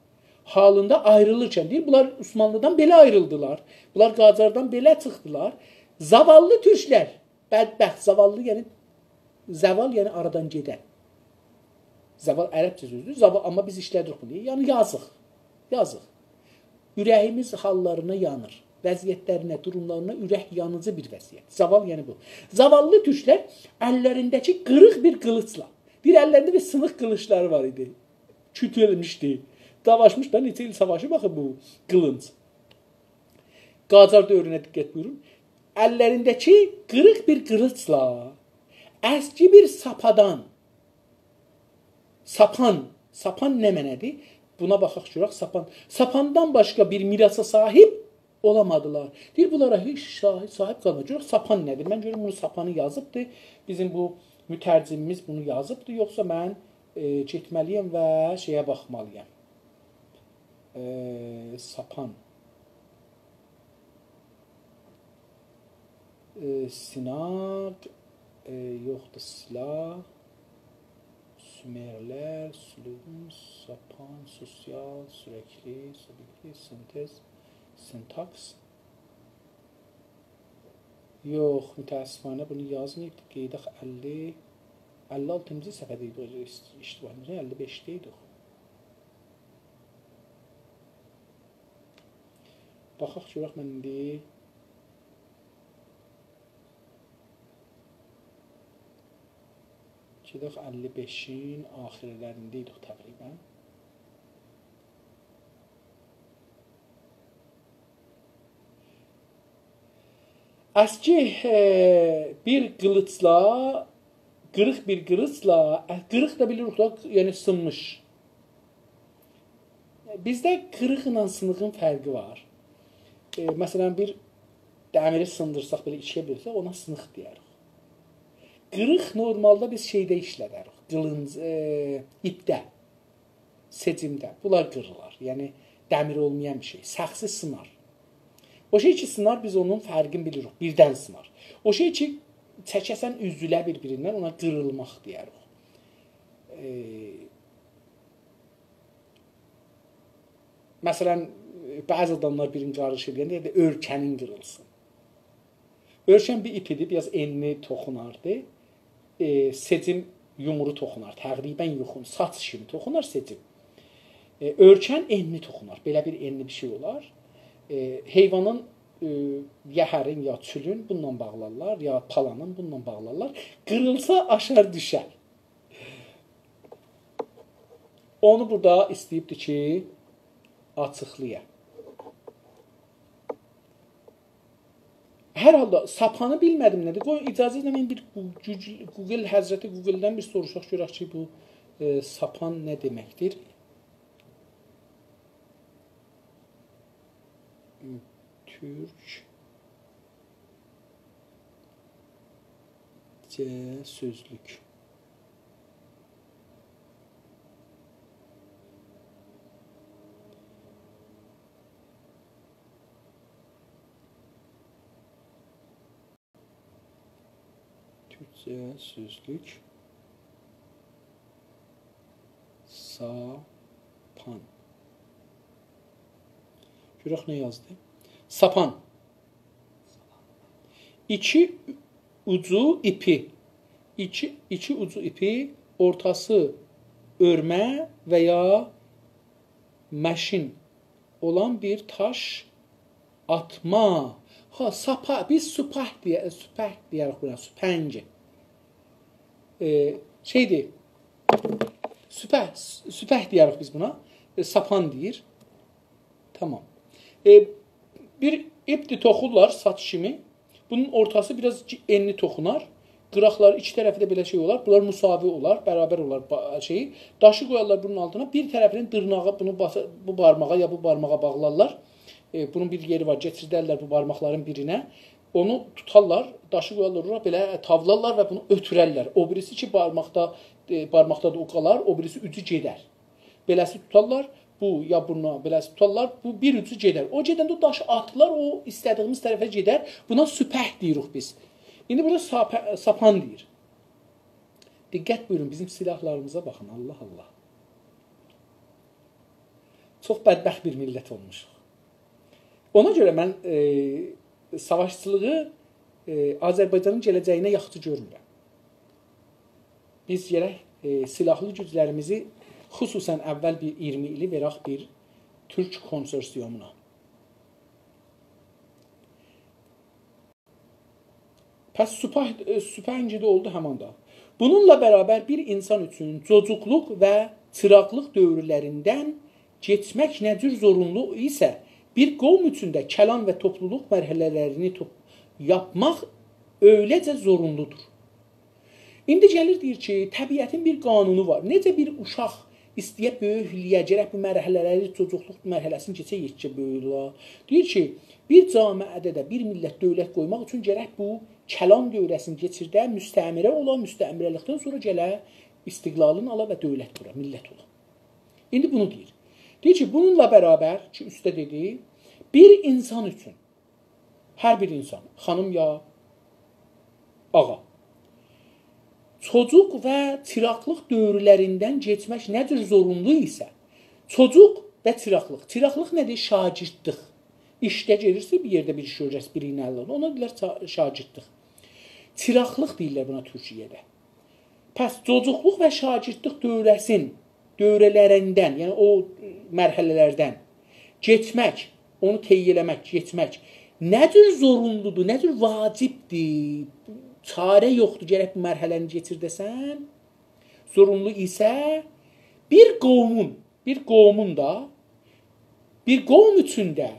Halında ayrılırkən deyir, bunlar Osmanlıdan belə ayrıldılar, bunlar Qacardan belə çıxdılar. Zavallı türklər, bədbəxt, zavallı yəni, zəval yəni aradan gedən. Zəval ərəbcə sözdür, zaval, amma biz işlədirik bunu. Yəni yazıq, yazıq. Ürəyimiz hallarına yanır. Vəziyyətlərinə, durumlarına ürək yanıcı bir vəziyyət. Zaval yəni bu. Zavallı türklər əllərindəki qırıq bir qılıçla, bir əllərində bir sınıq qılıçları var idi. Kütülmüşdü. Davaşmışlar, neçə il savaşı baxın bu qılınc. Qacar dövrünə diqqət buyurun. Əllərindəki qırıq bir qılıçla, əski bir sapadan, sapan nə mənədir? Buna baxaq görək, sapandan başqa bir mirasa sahib olamadılar. Deyir, bunlara heç sahib qalmadı. Görək, sapan nədir? Mən görürüm, bunu sapanı yazıbdır. Bizim bu mütərcimimiz bunu yazıbdır. Yoxsa mən getməliyəm və şeyə baxmalıyam. Sapan. Sinaq, yoxdur, silah, sümerlər, sülüm, sapan, sosial, sürəkli, sintez, sintaks. Yox, mütəəssifanə bunu yazmayıb. Qeydək 56-cı səfədə idi, iştibarımızda 55-də idi. Baxaq görək mən indi. Gedək 55-in axirlərində idik təqribən. Əski bir qılıçla, qırıq bir qılıçla, qırıq da bilirik da, yəni sınmış. Bizdə qırıqla sınığın fərqi var. Məsələn, bir dəmiri sındırsaq, belə ikiyə bölsək, ona sınıq deyərik. Qırıq normalda biz şeydə işlədərik, qılınc, ipdə, secimdə. Bunlar qırılar, yəni dəmir olmayan bir şey. Səxsi sınar. O şey ki, sınar, biz onun fərqini bilirik, birdən sınar. O şey ki, çəkəsən üzülə bir-birindən, ona qırılmaq deyərik. Məsələn, bəzi adamlar birini qarış edən deyir, ölkənin qırılsın. Ölkən bir ipidir, biraz enli toxunardı. Secim yumru toxunar, təqribən yoxun, saç kimi toxunar secim. Ölkən enli toxunar, belə bir enli bir şey olar. Heyvanın ya hərin, ya çülün bununla bağlarlar, ya palanın bununla bağlarlar. Qırılsa aşar düşər. Onu burada istəyibdir ki, açıqlayaq. Hər halda sapanı bilmədim nədir. Qoy icazə ilə mən bir Google, Həzrəti Google-dən bir soruşaq görək ki, bu sapan nə deməkdir? Türkcə sözlük. Sözlük. Sapan. Görək nə yazdı? Sapan. İki ucu ipi. İki ucu ipi, ortası örmə və ya məşin olan bir taş atma. Ha, sapa, biz süpah deyərik buna, süpəngi. şeydir. Süpəh deyirik biz buna. Sapan deyir. Tamam. Bir ipdir toxurlar saç kimi. Bunun ortası biraz enli toxunar. Qıraqlar iki tərəfi də belə şey olar. Bunlar müsavi olar, bərabər olar şeyi. Daşı qoyarlar bunun altına. Bir tərəfinin dırnağı bunu bu barmağa ya bu barmağa bağlarlar. Bunun bir yeri var. Getirdərlər bu barmaqların birinə. Onu tutarlar, daşı qoyarlar ora, belə tavlarlar və bunu ötürərlər. O birisi ki barmaqda da o qalar, o birisi ucu gedər. Beləsi tutarlar, bu ya buna beləsi tutarlar, bu bir ucu gedər. O gedəndə o daşı atırlar, o istədiyimiz tərəfə gedər. Buna süpəh deyirik biz. İndi burada sapan deyir. Diqqət buyurun, bizim silahlarımıza baxın, Allah Allah. Çox bədbəxt bir millət olmuşuq. Ona görə mən savaşçılığı Azərbaycanın gələcəyinə yaxşı görmürəm. Biz gərək silahlı güclərimizi xüsusən əvvəl bir 20 ili verək bir Türk konsorsiyumuna. Pəs süpəngidi oldu həmanda. Bununla bərabər bir insan üçün çocuqluq və çıraqlıq dövrlərindən keçmək nə cür zorunlu isə bir qovm üçün də kəlan və topluluq mərhələlərini yapmaq öyləcə zorunludur. İndi gəlir deyir ki, təbiətin bir qanunu var. Necə bir uşaq istəyə böyüklüyə, gərək bu mərhələləri, çocuqluq mərhələsini keçə böyüklüyə. Deyir ki, bir camiədə də bir millət dövlət qoymaq üçün gərək bu kəlan dövrəsini keçirdə, müstəmirə ola, müstəmirəlikdən sonra gələ, istiqlalını ala və dövlət qura, millət ola. İndi bunu deyir. Deyir ki, bununla bərabər ki, üstə dedi, bir insan üçün, hər bir insan, xanım ya ağa, çocuq və çıraqlıq dövrlərindən keçmək nə cür zorunlu isə, çocuq və çıraqlıq. Çıraqlıq nədir? Şagirdlik. İşdə gelirsə, bir yerdə bir iş görəcəs, biri ilə əllə. Ona deyirlər şagirdlik. Çıraqlıq deyirlər buna Türkiyədə. Pəs, çocuqluq və şagirdlik dövrələrindən, yəni o mərhələlərdən keçmək, onu teyy eləmək, keçmək nə cür zorunludur, nə cür vacibdir, çarə yoxdur, gərək bu mərhələni keçir desən, zorunlu isə bir qovmun da, bir qovm üçün də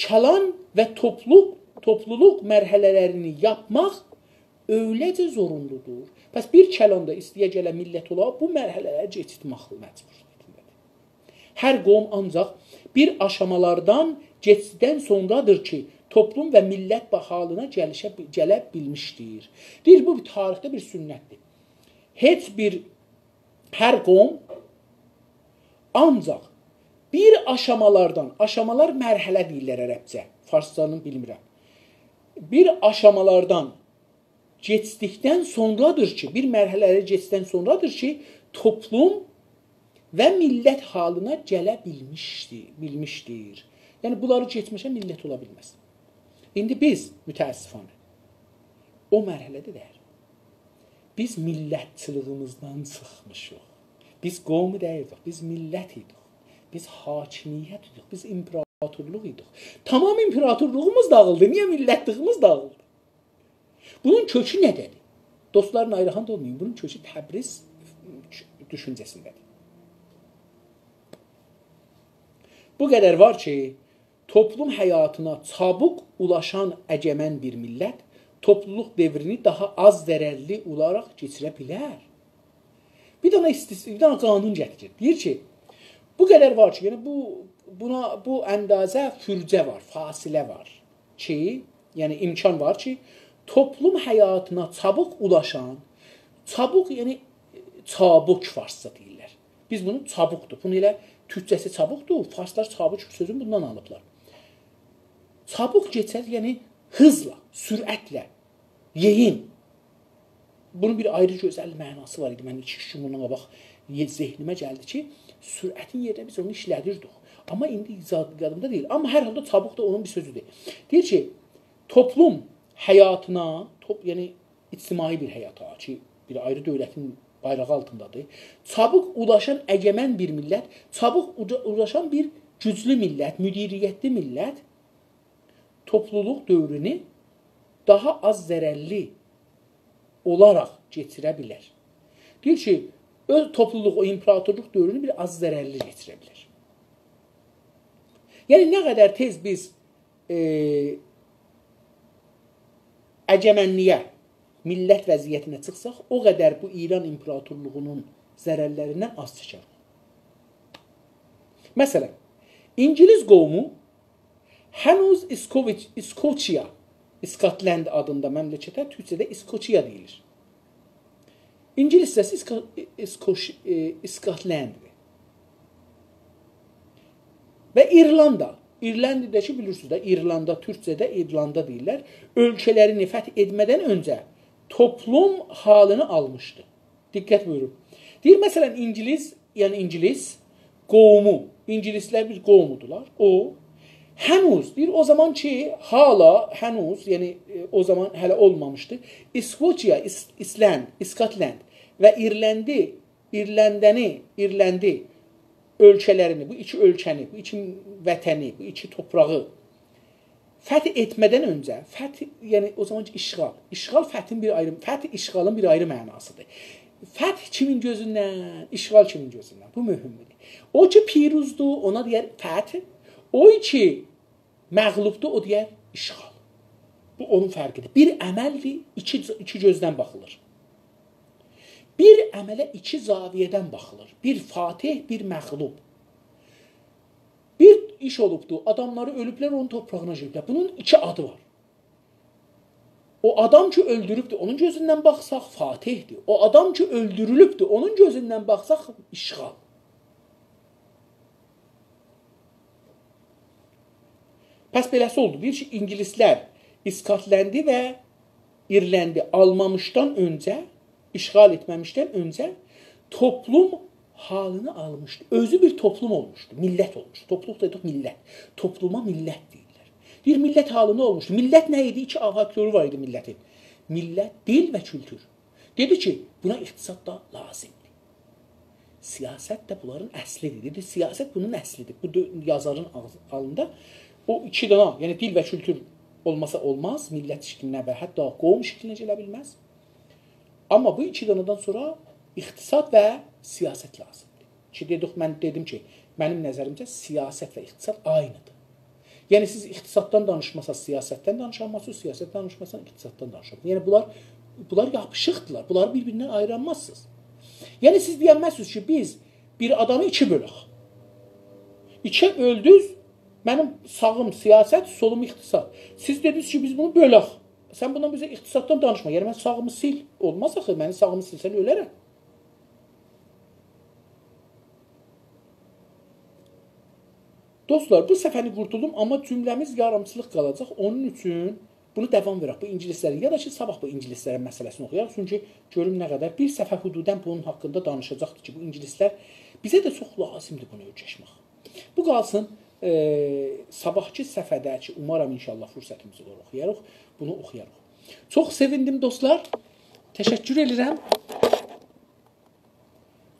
kəlan və topluluq mərhələlərini yapmaq öyləcə zorunludur. Pəs bir kəlanda istəyə gələ millət ola, bu mərhələləri keçirmək məcburiyyətindədir. Hər qovm ancaq bir aşamalardan keçdən sonradır ki, toplum və millət halına gələ bilmişdir. Deyir, bu tarixdə bir sünnətdir. Hər qovm ancaq bir aşamalardan, aşamalar mərhələ deyirlər ərəbcə, farscanı bilmirəm. Bir aşamalardan keçdikdən sonradır ki, bir mərhələləri keçdən sonradır ki, toplum və millət halına gələ bilmişdir. Yəni, bunları keçmişə millət ola bilməz. İndi biz, mütəəssifanə, o mərhələdə deyir. Biz millətçılığımızdan çıxmışıq. Biz qovmu deyirdik, biz millət idik. Biz hakimiyyət idik, biz imperatorluq idik. Tamam imperatorluğumuz dağıldı. Niyə millətliyimiz dağıldı? Bunun kökü nədədir? Dostların ayrıqanda olmayın. Bunun kökü Təbriz düşüncəsindədir. Bu qədər var ki, toplum həyatına çabuk ulaşan əcəmən bir millət, topluluq devrini daha az zərərli olaraq keçirə bilər. Bir dana qanun gətirir. Deyir ki, bu qədər var ki, yəni bu əndazə fürcə var, fasilə var ki, yəni imkan var ki, toplum həyatına çabuk ulaşan, yəni çabuk farsça deyirlər. Biz bunu çabukdur. Bunu elə türkcəsi çabukdur, farslar çabuk sözünü bundan alıblar. Çabuk keçər, yəni hızla, sürətlə, yeyin. Bunun bir ayrı gözəl mənası var idi. Mən 2-3 gün bundan qabaq zehnimə gəldi ki, sürətin yerində biz onu işlədirdik. Amma indi yadımda deyil. Amma hər halda çabuk da onun bir sözüdür. Deyir ki, toplum həyatına, yəni ictimai bir həyata ki, bir ayrı dövlətin bayrağı altındadır. Çabuk ulaşan əgəmən bir millət, çabuk ulaşan bir güclü millət, müdiriyyətli millət topluluq dövrünü daha az zərərli olaraq keçirə bilər. Deyir ki, öz topluluq, o imperatorluq dövrünü bir az zərərli geçirə bilər. Yəni, nə qədər tez biz əcəmənliyə, millət vəziyyətinə çıxsaq, o qədər bu İran imperatorluğunun zərərlərindən az çəkər. Məsələn, İngiliz qovmu hənuz İskoçiya, İskotland adında məmləkətə türkçədə İskoçiya deyilir. İngiliscəsi İskotlanddir. Və İrlanda. İrlandiyadakı bilirsiniz də, İrlanda, türkçədə İrlanda deyirlər. Ölkələrini fəth etmədən öncə toplum halını almışdı. Diqqət buyurun. Deyir, məsələn, İngiliz qovmu, İngilislər bir qovmudular. O, hənuz, deyir, o zaman ki, hala, hənuz, yəni o zaman hələ olmamışdı. İskoçiya, İskotland və İrləndi ölkələrini, bu iki ölkəni, bu iki vətəni, bu iki toprağı fəth etmədən öncə, yəni o zaman ki, işğal işğalın bir ayrı mənasıdır. Fəth kimin gözündən, işğal kimin gözündən, bu mühümdür. O ki, piruzdur, ona deyər fəth, o ki, məğlubdur, o deyər işğal. Bu onun fərqidir. Bir əməldir, iki gözdən baxılır. Bir əmələ iki zaviyədən baxılır. Bir fatih, bir məğlub. Bir iş olubdur, adamları ölüblər, onun toprağına giriblər. Bunun iki adı var. O adam ki öldürübdür, onun gözündən baxsaq fatihdir. O adam ki öldürülübdür, onun gözündən baxsaq işğal. Pəs beləsi oldu. Bir ki, İngilislər İskotləndi və İrləndi almamışdan öncə, işğal etməmişdən öncə toplum halını almışdı. Özü bir toplum olmuşdu, millət olmuşdu. Topluluq dedik millət. Topluma millət deyirlər. Deyir, millət halını olmuşdu. Millət nə idi? İki faktörü var idi millətin. Millət, dil və kültür. Dedi ki, buna iqtisad da lazımdır. Siyasət də bunların əslidir. Dedi, siyasət bunun əslidir. Bu yazarın alında o iki dana, yəni dil və kültür olmasa olmaz, millət şəklinə və hətta qovum şəklinə gələ bilməz. Amma bu iki danadan sonra iqtisad və siyasət lazımdır. Ki, mən dedim ki, mənim nəzərimcə siyasət və iqtisad aynıdır. Yəni, siz iqtisaddan danışmasaz, siyasətdən danışamazsınız, siyasətdən danışmasaz, iqtisaddan danışamazsınız. Yəni, bunlar yapışıqdırlar, bunları bir-birindən ayıranmazsınız. Yəni, siz deyənməzsiniz ki, biz bir adamı iki bölək. İkiyə öldüz, mənim sağım siyasət, solum iqtisad. Siz dediniz ki, biz bunu bölək. Sən bundan bizə iqtisaddan danışma. Yəni, mən sağımı sil. Olmaz axı, mənim sağımı silsən ölərəm. Dostlar, bu səfəni qurtuldum, amma cümləmiz yarımçılıq qalacaq. Onun üçün bunu davam verək. Bu ingilislərin, ya da ki, sabah bu ingilislərin məsələsini oxuyaq. Çünki görüm nə qədər bir səfə hududən bunun haqqında danışacaqdır ki, bu ingilislər bizə də çox lazımdır bunu öyrəşmək. Bu qalsın sabahki səfədə ki, umarım inşallah fürsətimiz olur, oxuyarıq. Bunu oxuyarıq. Çox sevindim dostlar. Təşəkkür edirəm.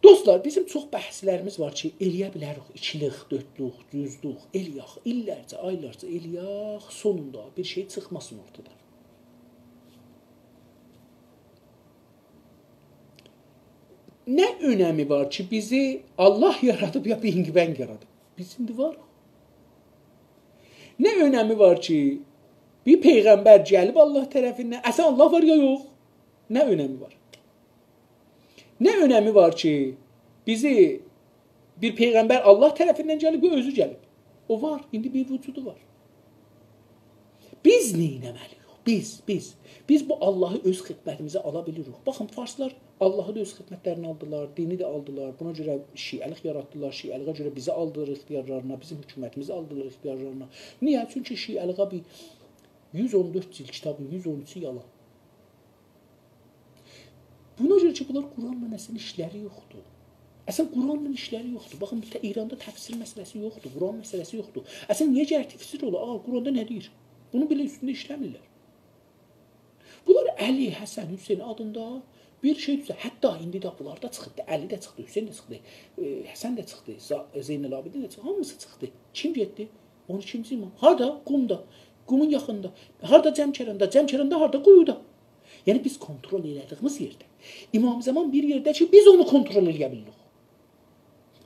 Dostlar, bizim çox bəhslərimiz var ki, eləyə bilərik. İkilik, dördlük, düzlük, eləyək, illərcə, aylarca eləyək. Sonunda bir şey çıxmasın ortadan. Nə önəmi var ki, bizi Allah yaradıb ya Big Bang yaradıb? Biz indi varıq. Nə önəmi var ki, bir peyğəmbər gəlib Allah tərəfindən, əsən Allah var ya yox? Nə önəmi var? Nə önəmi var ki, bizi bir peyğəmbər Allah tərəfindən gəlib, bir özü gəlib? O var, indi bir vücudu var. Biz neynəməliyik? Biz bu Allahı öz xidmətimizə ala bilirik. Baxın, farslar Allahı da öz xidmətlərini aldılar, dini də aldılar. Buna görə şiəlik yaratdılar. Şiəliğə görə bizi aldılar ixtiyarlarına, bizim hökumətimizi aldılar ixtiyarlarına. Niyə? Çünki şiəliğə bir 114 cil kitabın 113-ü yalan. Buna görə ki, bunlar Quranla nəsil işləri yoxdur. Əsən Quranla işləri yoxdur. Baxın, İranda təfsir məsələsi yoxdur, Quran məsələsi yoxdur. Əsən niyə gəlir təfsir olur? Quranda nə deyir? Bunu belə üstündə işləmirlər. Bunlar Əli, Həsən, Hüseyin adında bir şey düzə. Hətta indi də bunlar da çıxdı. Əli də çıxdı, Hüseyin də çıxdı, Həsən də çıxdı, Zeynəl Abidin də çıxdı. Hamısı çıxdı. Kim getdi? 12-ci imam. Harada? Qumda. Qumun yaxında. Harada? Cəmkəranda. Cəmkəranda harada? Quyuda. Yəni biz kontrol elədiyimiz yerdə. İmam Zaman bir yerdə ki, biz onu kontrol edə bilirik.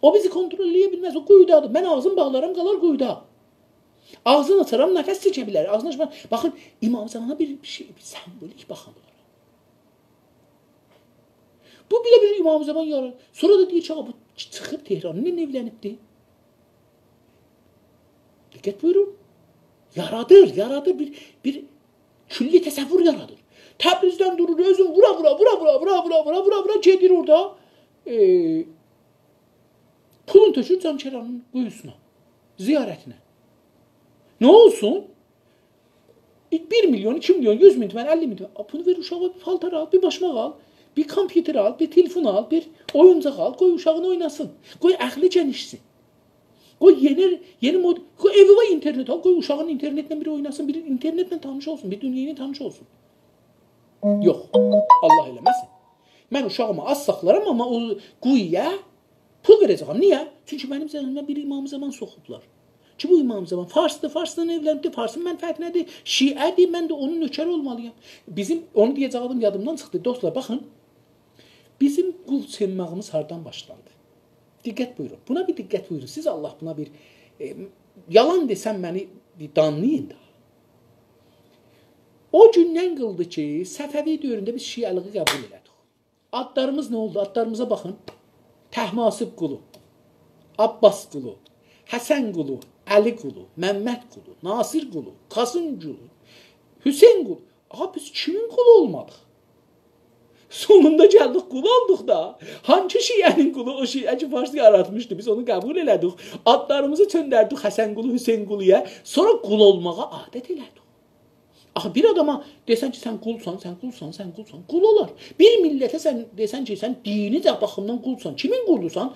O bizi kontrol edə bilməz, o quyudadır. Mən ağzımı bağlaram, qalar quyuda. Ağzını açaram, nəfəs çəkə bilər. Ağzını açmaram. Baxın, İmam Zamana bir sembolik baxın. Bu belə bir İmam Zaman yaradır. Sonra da deyir ki, bu çıxıb Tehran'la evlənibdir. Diqqət buyurun. Yaradır. Bir külli təsəvvür yaradır. Təbrizdən durur, özün vura gedir orada. Pulun tökür Cankeranın quyusuna, ziyarətinə. Nə olsun? 1 milyon, 2 milyon, 100 min, 50 min. Bunu ver uşağa, bir paltar al, bir başmaq al, bir kompüter al, bir telefon al, bir oyuncaq al, qoy uşağını oynasın. Qoy əqli genişsin. Qoy yeni mod, qoy evi var internet al, qoy uşağın internetlə biri oynasın, bir internetlə tanış olsun, bir dünyayla tanış olsun. Yox, Allah eləməsin. Mən uşağıma az saxlaram, amma o quyuya pul verəcəm. Niyə? Çünki mənim zəhnimə bir İmam Zaman soxublar. Ki bu İmam Zaman Farsdır, Farsdan evləndi, Farsın mənfəətinədir, Şiədir, mən də onun nökəri olmalıyam. Bizim, onu deyəcəyim yadımdan çıxdı. Dostlar, baxın, bizim qul sevməyimiz hardan başlandı? Diqqət buyurun. Buna bir diqqət buyurun. Siz Allah buna bir yalan desəm məni danlayın da. O gündən qıldı ki, Səfəvi dövründə biz Şiəliği qəbul elədik. Adlarımız nə oldu? Adlarımıza baxın. Təhmasib qulu, Abbas qulu, Həsən qulu, Əli qulu, Məmməd qulu, Nasir qulu, Qasım qulu, Hüseyn qulu. Aha, biz kimin qulu olmadıq? Sonunda gəldik, qul olduq da. Hangi Şiənin qulu? O Şiə ki, Fars yaratmışdı. Biz onu qəbul elədik. Adlarımızı çöndərdik Həsən qulu, Hüseyn quluya. Sonra qul olmağa adət elədik. Axı bir adama desən ki, sən qulsan, qul olar. Bir millətə sən desən ki, sən dini də baxımdan qulsan. Kimin qulusan?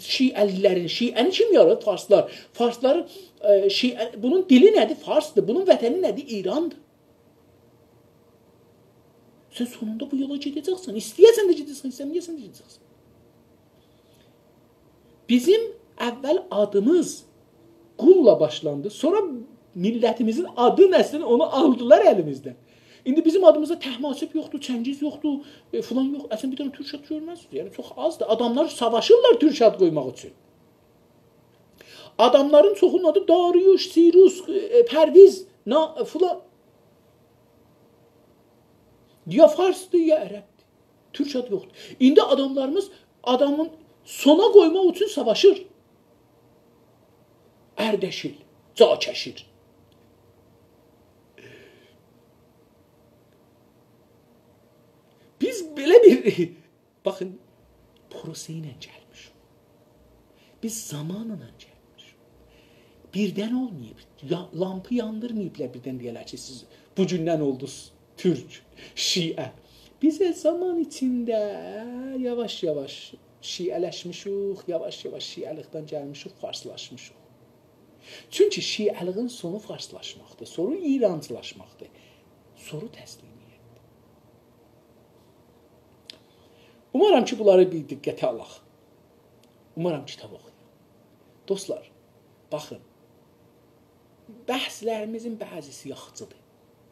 Şiəlilərin. Şiəni kim yaradı? Farslar. Farslar, bunun dili nədir? Farsdır. Bunun vətəni nədir? İrandır. Sən sonunda bu yola gedəcəksən. İstəyəsən də gedəcəksən, istəməyəsən də gedəcəksən. Bizim əvvəl adımız qulla başlandı. Sonra millətimizin adı nəslini onu aldılar əlimizdən. İndi bizim adımızda Təhmasib yoxdur, Çəngiz yoxdur, filan yox. Əslində bir dənə türk ad görməzsiniz. Yəni çox azdır. Adamlar savaşırlar türk ad qoymaq üçün. Adamların çoxunun adı Dariuş, Sirus, Pərviz, filan. Ya Farsdır, ya Ərəbdir. Türk ad yoxdur. İndi adamlarımız adamın sona qoymaq üçün savaşır. Ərdəşil, Cakeşir. Biz belə bir, baxın, proses ilə gəlmişik. Biz zamanla gəlmişik. Birdən olmayıb, lampı yandırmayıblar birdən deyələr ki, siz bu gündən oldunuz Türk, Şiə. Bizə zaman içində yavaş-yavaş Şiələşmişik, yavaş-yavaş Şiəlikdən gəlmişik, Farslaşmışıq. Çünki Şiəliğin sonu Farslaşmaqdır, sonra İrancılaşmaqdır, sonra təslimiyyətdir. Umaram ki, bunları bir diqqətə alaq. Umaram kitab oxuyaq. Dostlar, baxın, bəhslərimizin bəzisi yaxçıdır.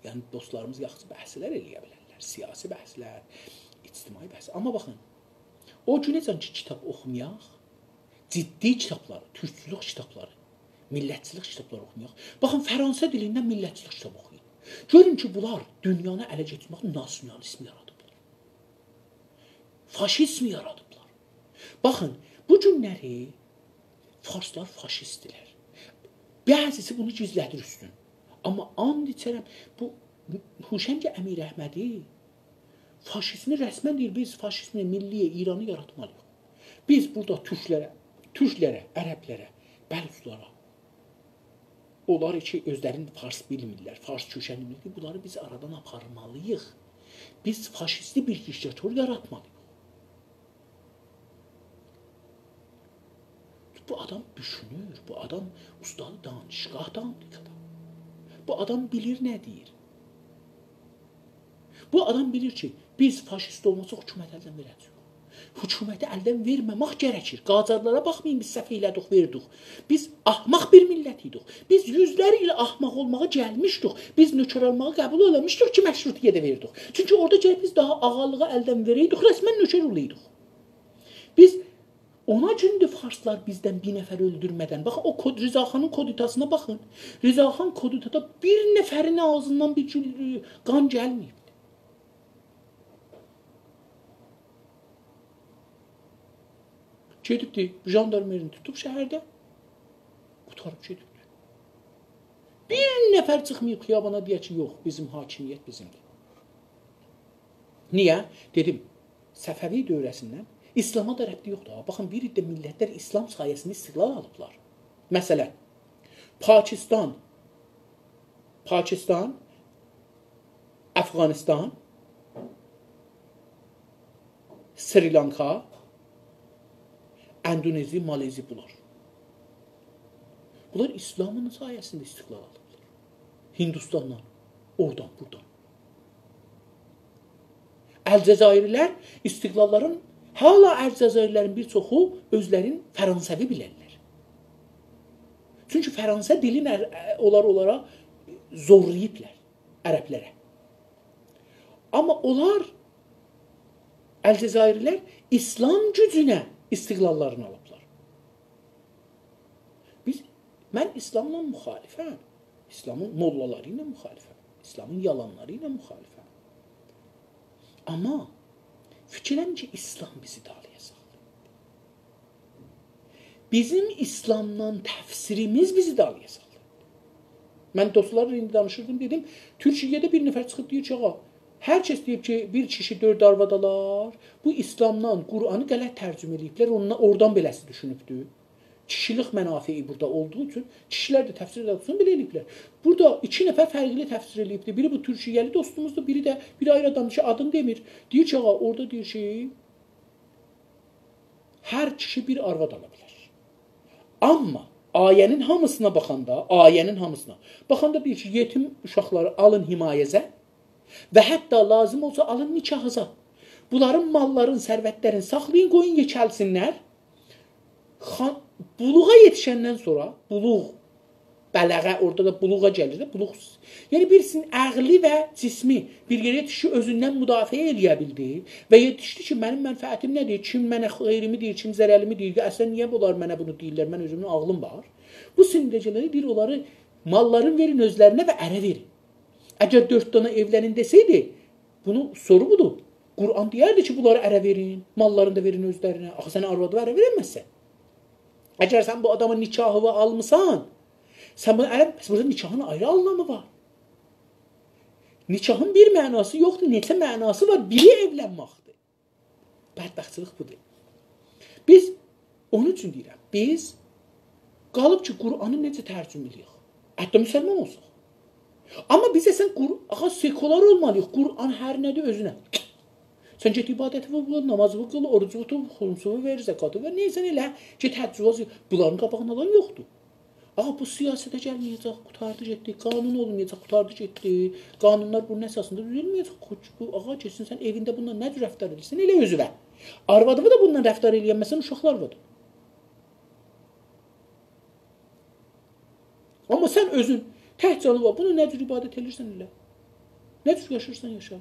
Yəni, dostlarımız yaxçı bəhslər eləyə bilərlər. Siyasi bəhslər, ictimai bəhslər. Amma baxın, o günəcən ki, kitab oxumayaq, ciddi kitabları, türkçülük kitabları, millətçilik kitabları oxumayaq. Baxın, Fransa dilindən millətçilik kitab oxuyun. Görün ki, bunlar dünyanı ələ geçirmək nasionalizmi yaradıblar. Faşizmi yaradıblar. Baxın, bu günləri Farslar faşistdirlər. Bəzisi bunu gizlədir üstün. Amma and içərəm, bu Huşəng Əmir Əhmədi faşizmi rəsmən deyir, biz faşizmi, milliyə, İranı yaratmalıyıq. Biz burada türklərə, ərəblərə, bəlüslara, onlar ki, özlərini fars bilmirlər, fars köşənlidir, bunları biz aradan aparmalıyıq. Biz faşisti bir diktator yaratmalıyıq. Bu adam düşünür, bu adam ustadı danışqah danışır adam. Bu adam bilir nə deyir. Bu adam bilir ki, biz faşist olmasaq hökumət əldən verəcəyik. Hökuməti əldən verməmək gərəkir. Qacarlara baxmayın, biz səhv elədik, verdik. Biz ahmaq bir millət idik. Biz yüzləri ilə ahmaq olmağa gəlmişdik. Biz nökər olmağı qəbul eləmişdik ki, məşrutiyyədə verdik. Çünki orada gəlib biz daha ağalığa əldən verəydik, rəsmən nökər olaydık. Biz ona gündür farslar bizdən bir nəfər öldürmədən. Baxın, o Rızaxanın koditasına baxın. Rızaxan koditada bir nəfərin ağzından bir qan gəlməyib. Gedibdi, jandarmerini tutub şəhərdə, qutarıb gedibdi. Bir nəfər çıxmayıb xiyabana deyə ki, yox, bizim hakimiyyət bizimdir. Niyə? Dedim, Səfəvi dövrəsindən İslama da rəbti yoxdur. Baxın, bir iddə millətlər İslam sayəsində istiqlal alıblar. Məsələn, Pakistan, Əfqanistan, Sri Lanka, Endonezi, Malezi bunlar. Bunlar İslamın sayəsində istiqlal alıblar. Hindistandan, oradan, buradan. Əlcəzairilər istiqlalların, hala Əlcəzairlərin bir çoxu özlərin Fransəvi bilirlər. Çünki Fransız dilini onlara zorlayıblar ərəblərə. Amma onlar, Əlcəzairlər İslam gücünə istiqlallarını alıblar. Mən İslamla müxalifəm. İslamın mollaları ilə müxalifəm. İslamın yalanları ilə müxalifəm. Amma fikirəm ki, İslam bizi dalaya saldı. Bizim İslamdan təfsirimiz bizi dalaya saldı. Mən dostlarla indi danışırdım, dedim, Türkiyədə bir nəfər çıxıb deyir ki, ağa, hər kəs deyib ki, bir kişi 4 arvadalar, bu İslamdan Qur'anı qələt tərcümə ediblər, oradan beləsi düşünübdür. Kişilik mənafeyi burada olduğu üçün, kişilər də təfsir edilsin, belə ediblər. Burada 2 nəfər fərqli təfsir edibdir. Biri bu Türkiyəli dostumuzdur, biri ayrı adamdır ki, adını demir. Deyir ki, ağa, orada deyir ki, hər kişi bir arvad ala bilər. Amma ayənin hamısına baxanda deyir ki, yetim uşaqları alın himayəzə və hətta lazım olsa alın nikahıza. Bunların malların, sərvətlərini saxlayın, qoyun yekəlsinlər. Buluğa yetişəndən sonra, bələğə, orada da buluğa gəlir də, yəni birisinin əqli və cismi bir yerə yetişi özündən müdafiə eləyə bildi və yetişdi ki, mənim mənfəətim nədir, kim mənə xeyrimi deyir, kim zərəlimi deyir, əslən niyə bunlar mənə bunu deyirlər, mən özümün ağlım var. Bu sindəcələri deyir, onları malların verin özlərinə və ərə verin. Əgər 4 dana evlənin desəydi, bunu soru budur. Qur'an deyərdi ki, bunları ərə verin, mallarını da verin özlərinə. Axı sənə arvadı ərə verəməzsən. Əgər sən bu adamın nikahını almısan, sən bunu ərə, burada nikahın ayrı anlamı var. Nikahın bir mənası yoxdur, neçə mənası var, biri evlənməkdir. Bədbəxtçilik budur. Biz, onun üçün deyirəm, biz qalıb ki, Qur'anı necə tərcüm edirik? Hətta müsəlman olsuq. Amma bizə sən sekular olmalıyıq, Qur'an hər nədir özünə. Sən get ibadəti qıl, namazı qıl, orucu tut, xumsuvu ver, zəkatı ver, neysən elə, get həccüvaz, bunların qabağını alan yoxdur. Ağa, bu siyasətə gəlməyəcək, qutardı getdi, qanun olmayacaq, qutardı getdi, qanunlar bunun əsasında düzülməyəcək, ağa, geçsin, sən evində bundan nə cür rəftar edirsən, elə özüvə. Arvadımı da bundan rəftar eləyənməsən, uşaqlar vardır. Amma sən özün, tək canı var, bunu nə cür ibadət edirsən elə, nə cür yaşırsan yaşa.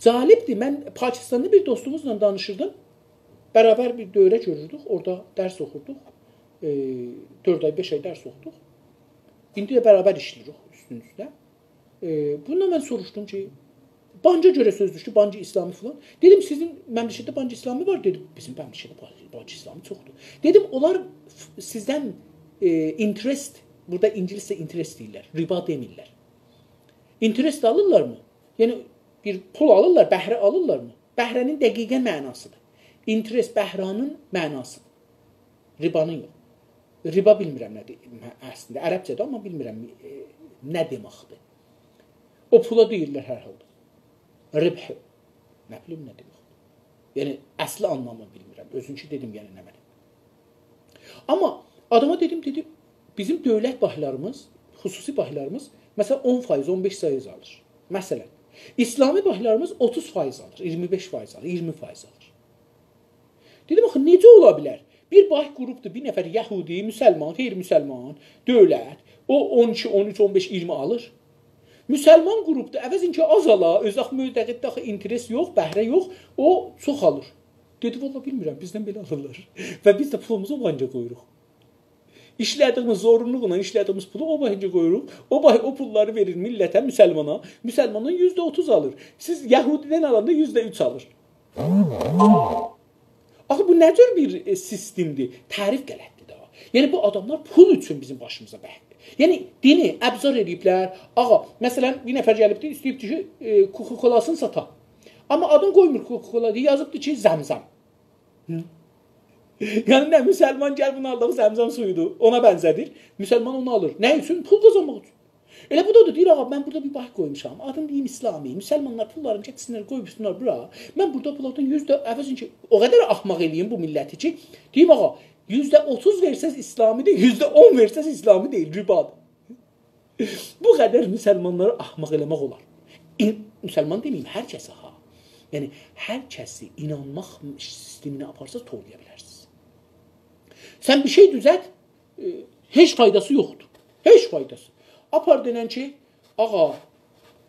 Calibdir, mən Pakistanlı bir dostumuzla danışırdım, bərabər bir dövrə görürdük, orada dərs oxurduq, 4 ay, 5 ay dərs oxuduq, indi də bərabər işləyirik üstünüzdə. Bununla mən soruşdum ki, Banca görə söz düşdü, Banca İslami filan. Dedim, sizin məmləkətdə Banca İslami var, dedim, bizim məmləkətdə Banca İslami çoxdur. Dedim, onlar sizdən interest, burada İngiliscə interest deyirlər, riba demirlər. Interest alırlar mı? Yəni, bir pul alırlar, bəhrə alırlar mı? Bəhrənin dəqiqə mənasıdır. Interest bəhranın mənasıdır. Ribanın yox. Riba bilmirəm nədir əslində. Ərəbcədə, amma bilmirəm nə deməkdir. O pula deyirlər hər halda. Ribh. Nə bilim nə deməkdir. Yəni, əsli anlamı bilmirəm. Özünki dedim, yəni nə mənim. Amma adama dedim, bizim dövlət bahlarımız, xüsusi bahlarımız, məsələn 10%, 15% alır. Məsələn, İslami bahlarımız 30% alır, 25% alır, 20% alır. Dedim, axı necə ola bilər? Bir baş qrupdur, bir nəfər Yəhudi, müsəlman, qeyri-müsəlman, dövlət, o 12, 13, 15, 20 alır. Müsəlman qrupdur, əvəzinki az ala, öz axı mütəqiddə axı interes yox, bəhrə yox, o çox alır. Dedi, valla bilmirəm, bizdən belə alırlar. Və biz də pulumuzu o bahınca qoyuruq. İşlədiyimiz zorunluluqla işlədiyimiz pulu o bahınca qoyuruq. O pulları verir millətə, müsəlmana. Müsəlmandan %30 alır. Siz Yəhudidən alanda %3 alır. Axı bu nə cür bir sistemdir? Tərif qələtdir də. Yəni bu adamlar pul üçün bizim başımıza bəhdir. Yəni dini əbzar ediblər. Ağa, məsələn, bir nəfər gəlibdi, istəyibdi ki, Coca-Colasını sata. Amma adam qoymur Coca-Cola deyə yazıbdı ki, Zəmzəm. Yəni nə müsəlman gəl bunu aldığı Zəmzəm suyudur. Ona bənzədir. Müsəlman onu alır. Nə üçün? Pul qazanmaq üçün. Elə bu da deyir, ağa, mən burada bir baş qoymuşam. Adım deyim İslami. Müsəlmanlar pullarını çəksinlər, qoyubsunlar bura. Mən burada bunlardan əvəzincə o qədər axmaq eləyim bu milləti ki, deyim, ağa, %30 versəz İslamidir, %10 versəz İslami deyil, ribadır. Bu qədər müsəlmanları axmaq eləmək olar. Müsəlman deməyim, hər kəsə ha. Yəni, hər kəsi inanmaq sistemini aparsaz toğlaya bilərsiniz. Sən bir şey düzət, heç faydası yoxdur. Heç faydası. Apar denən ki, ağa,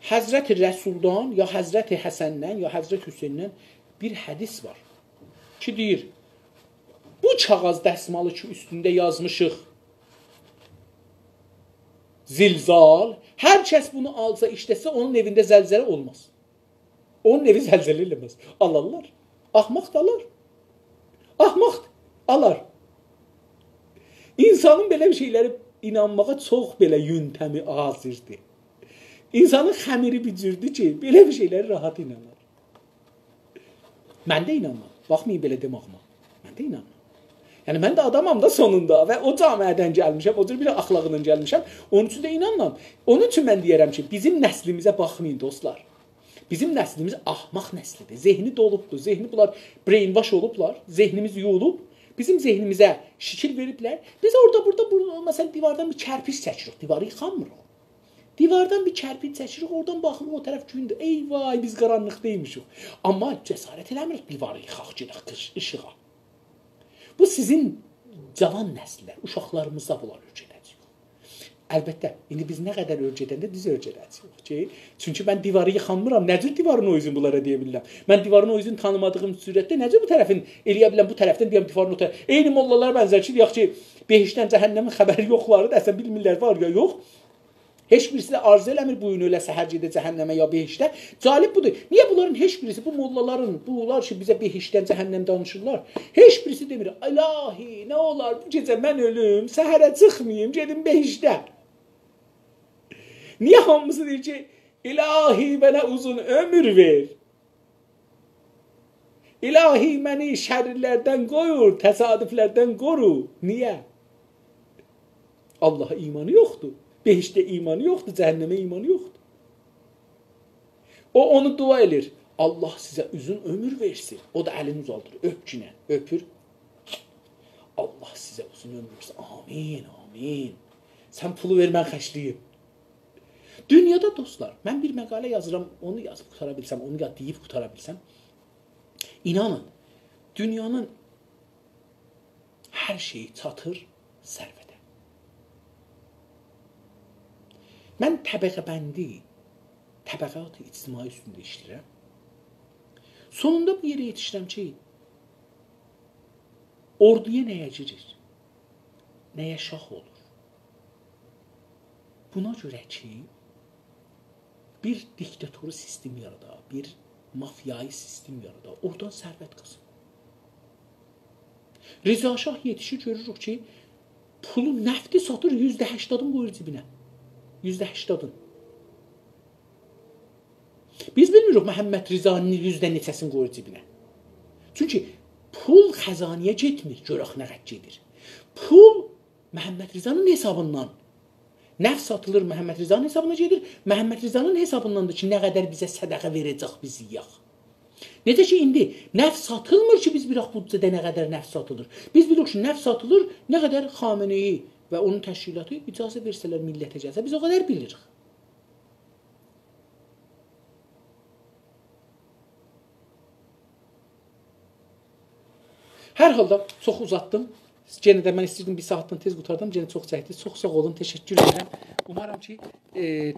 Həzrət-i Rəsuldan, ya Həzrət-i Həsəndən, ya Həzrət Hüseyndən bir hədis var. Ki, deyir, bu kağız dəsmalı ki, üstündə yazmışıq, zilzal, hər kəs bunu alsa, işləsə, onun evində zəlzələ olmaz. Onun evi zəlzələ eləməz. Alarlar. Axmaq da alar. Axmaq alar. İnsanın belə bir şeyləri inanmağa çox belə yöntəmi hazırdır. İnsanın xəmiri bicirdir ki, belə bir şeyləri rahat inanır. Mən də inanmam. Baxmayın belə demağıma. Mən də inanmam. Yəni, mən də adamam da sonunda və o camiədən gəlmişəm, o cür bir axlağından gəlmişəm. Onun üçün də inanmam. Onun üçün mən deyərəm ki, bizim nəslimizə baxmayın dostlar. Bizim nəslimiz ahmaq nəslidir. Zehni dolubdur. Zehni bunlar brainwash olublar. Zehnimiz yuyulub. Bizim zehnimizə şəkil veriblər. Biz orada, məsələn, divardan bir kərpiç çəkirik. Divarı yıxanmırıq. Divardan bir kərpiç çəkirik. Oradan baxırıq, o tərəf gündür. Ey vay, biz qaranlıqdaymışıq. Amma cəsarət eləmirik divarı yıxaq, gedək işığa. Bu sizin cavan nəslər, uşaqlarımızda bunlar ölçədəcək. Əlbəttə, indi biz nə qədər ölçədəndə biz ölçədəcəyik. Çünki mən divarı yıxanmıram. Nəcür divarın o üzün bunlara deyə bilirəm. Mən divarın o üzün tanımadığım sürətdə nəcür bu tərəfin eləyə biləm, bu tərəfdən deyəm divarın o tərəf. Eyni mollalar bənzər ki, deyək ki, behişdən cəhənnəmin xəbəri yoxları da əsən bilmirlər var ya, yox. Heç birisi də arzu eləmir bu gün ölə səhər gedə cəhənnəmə ya behişdə. Cəlib budur. Niyə bunların heç birisi, bu mollaların, bunlar ki, bizə behişdən cəhənnəm danışırlar? Heç birisi demir, ilahi, nə olar bu gecə mən ölüm, səhərə çıxmayayım, gedim behişdə. Niyə hamısı deyir ki, ilahi mənə uzun ömür ver. İlahi məni şərlərdən qoyur, təsadüflərdən qoru. Niyə? Allaha imanı yoxdur. Behişdə imanı yoxdur, cəhənnəmə imanı yoxdur. O onu dua edir. Allah sizə uzun ömür versin. O da əlini uzaldır, öpkünə, öpür. Allah sizə uzun ömür versin. Amin, amin. Sən pulu ver, mən xərcləyim. Dünyada dostlar, mən bir məqalə yazıram, onu yazıb qutara bilsəm, onu deyib qutara bilsəm, inanın, dünyanın hər şeyi çatır sərvədə. Mən təbəqəbəndi, təbəqat-ı ictimai üstündə işləyirəm. Sonunda bu yerə yetişirəm ki, orduya nəyə girir, nəyə şah olur. Buna görə ki, bir diktatoru sistem yarada, bir mafyayı sistem yarada, oradan sərvət qazanır. Rıza Şah yetişir, görürük ki, pulu, nəfti satır, %80'ını qoyur cibinə. %80'ını. Biz bilmirik Məhəmməd Rizanın yüzdə neçəsini qoyur cibinə. Çünki pul xəzaniyə getmir, görək nə qədər gedir. Pul Məhəmməd Rizanın hesabından. Nəf satılır Məhəmməd Rizanın hesabına gedir. Məhəmməd Rizanın hesabındandır ki, nə qədər bizə sədəqə verəcək biz yiyək. Necə ki, indi nəf satılmır ki, biz bilək büdcədə nə qədər nəf satılır. Biz bilirik ki, nəf satılır, nə qədər Xameneyi və onun təşkilatı icazə versələr millətə gəlsə, biz o qədər bilirik. Hər halda çox uzatdım. Yenə də mən istəyirdim 1 saatdan tez qurtardım. Yenə çox çəkdi. Çox sağ olun. Təşəkkür edirəm. Umarım ki,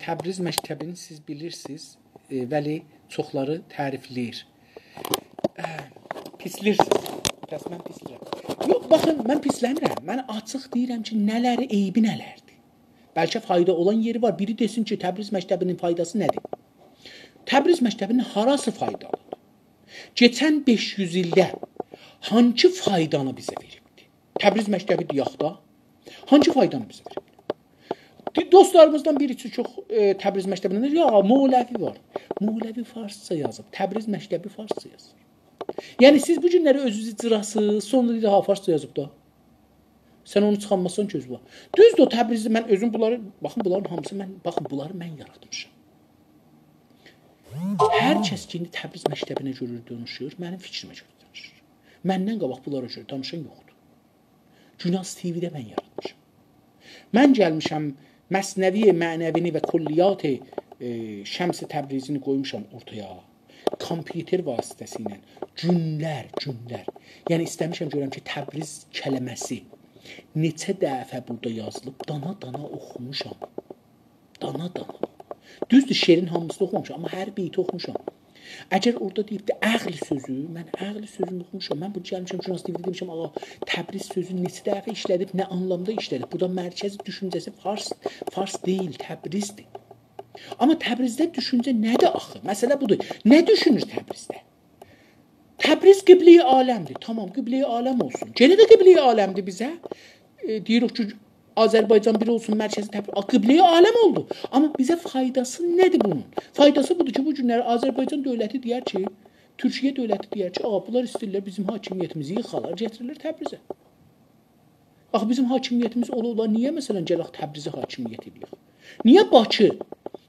Təbriz məktəbini siz bilirsiniz. Vəli çoxları tərifləyir. Pislirsiniz. Bəs mən pislirəm. Yox, baxın, mən pisləmirəm. Mən açıq deyirəm ki, nələri eybi nələrdir. Bəlkə fayda olan yeri var. Biri desin ki, Təbriz məktəbinin faydası nədir? Təbriz məktəbinin harası faydalıdır? Keçən 500 ildə hangi faydanı bizə veribdir? Təbriz məktəbi deyək da, hangi faydanı bizə veribdir? Dostlarımızdan birisi çox Təbriz məktəbindən deyir, ya, Moğləvi var. Moğləvi farsça yazıb, Təbriz məktəbi farsça yazır. Yəni, siz bu günləri özünüz icrasız, sonra deyir, ha, farsça yazıb da. Sən onu çıxanmasan ki, özü var. Düzdür, o Təbrizdə mən özüm bunları, baxın, bunların hamısı bunları mən yaratmışam. Hər kəs ki, indi Təbriz məktəbinə görə danışır, mənim fikrimə görə danışır. Məndən qabaq bunlara görə danışan yoxdur. Günas TV-də mən yaratmışam. Mən gəlmişəm, Məsnəvi mənəvini və kulliyat Şəms-i Təbrizini qoymuşam ortaya. Kompüter vasitəsilə günlər. Yəni istəmişəm görəm ki, Təbriz kələməsi neçə dəfə burada yazılıb, dana oxumuşam. Dana. Düzdür, şeirin hamısını oxumuşam, amma hər beyti oxumuşam. Əgər orada deyib də əqli sözü, mən əqli sözünü oxumuşam. Mən bu gəlmişəm, Günas TV-də demişəm, ağa, Təbriz sözü neçə dəfə işlədib, nə anlamda işlədib. Burada mərkəzi düşüncəsi fars deyil, Təbrizdir. Amma Təbrizdə düşüncə nədir axı? Məsələ budur. Nə düşünür Təbrizdə? Təbriz qiblə-i aləmdir. Tamam, qiblə-i aləm olsun. Gene də qiblə-i aləmdir bizə. Deyirik ki, Azərbaycan bir olsun, mərkəzi Təbriz. Qiblə-i aləm oldu. Amma bizə faydası nədir bunun? Faydası budur ki, bu günləri Azərbaycan dövləti deyər ki, Türkiyə dövləti deyər ki, bunlar istəyirlər bizim hakimiyyətimizi yıxalar, getirirlər Təbrizə. Axı, bizim hakimiyyətimiz ola niyə məsələn gələk Təbrizə hakimiyyət edirik? Niyə Bakı?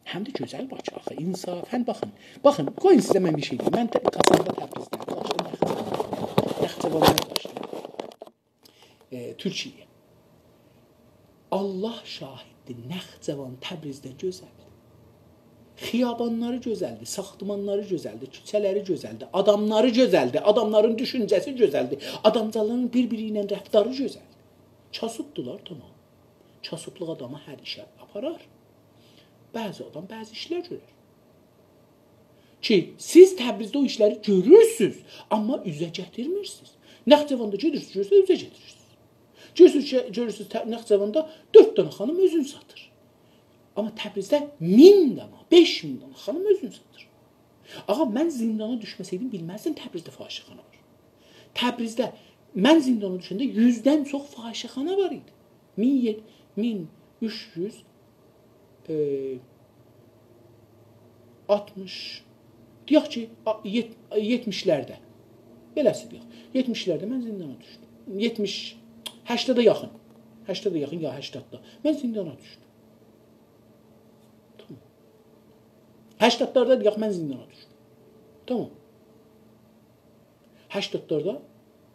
Həm də gözəl Bakı axı, insafən baxın. Baxın, qoyun sizə mən bir şey deyim. Mən Qazanda Təbrizdən, Naxçıvandan başlayım. Türkiyə. Allah şahiddir, Naxçıvan Təbrizdən gözəldir. Xiyabanları gözəldir, saxtımanları gözəldir, küçələri gözəldir, adamları gözəldir, adamların düşüncəsi gözəldir, adamcaların bir-biri ilə rəftarı gözəldir. Kasıbdırlar, tamam. Kasıblıq adamı hər işə aparar. Bəzi adam bəzi işlər görür. Ki, siz Təbrizdə o işləri görürsünüz, amma üzə gətirmirsiniz. Naxçıvanda gedirsiniz, üzə getirirsiniz. Görürsünüz, Naxçıvanda 4 dənə xanım özünü satır. Amma Təbrizdə 1000 dənə, 5000 dənə xanım özünü satır. Ağa, mən zindana düşməsəydim, bilməzdim Təbrizdə fahişəxana var. Təbrizdə mən zindana düşəndə 100-dən çox fahişəxana var idi. 1300 60 deyək ki 70-lərdə beləsi deyək 70-lərdə mən zindana düşdüm 80-də yaxın ya 80-da mən zindana düşdüm tamam 80-larda deyək mən zindana düşdüm tamam 80-larda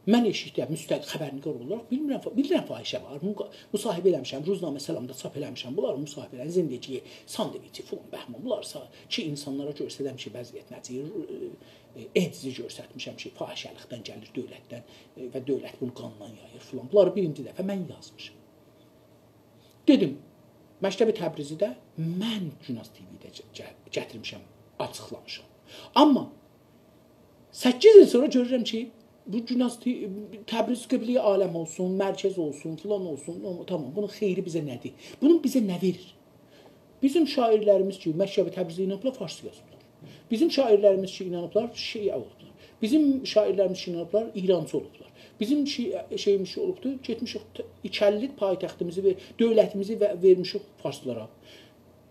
mən eşitdim, müstəqil xəbərnikar olaraq bilmirəm fahişə var. Müsahibə eləmişəm, Ruznamə Səlamda çap eləmişəm. Bunlar müsahibələr, zindəki, sandviçi, filan, bəhman. Bunlarsa ki, insanlara göstərəm ki, vəziyyət necə, ecizi göstərmişəm ki, fahişəlikdən gəlir dövlətdən və dövlət bunu qanla yayır, filan. Bunları birinci dəfə mən yazmışam. Dedim, Məktəbi Təbrizidə mən Günas TV-də gətirmişəm, açıqlamışam. Amma 8 il sonra görürəm ki, bu Günas Təbriz qiblə-i aləm olsun, mərkəz olsun, filan olsun, tamam, bunun xeyri bizə nədir? Bunun bizə nə verir? Bizim şairlərimiz ki, Məktəbi Təbrizdə inanıblar, farsça yazıblar. Bizim şairlərimiz ki, inanıblar, şiə olublar. Bizim şairlərimiz ki, inanıblar, İrancı olublar. Bizim şeyimiz ki, olubdur, getmişik, ikəllik paytaxtımızı və dövlətimizi vermişik farslara.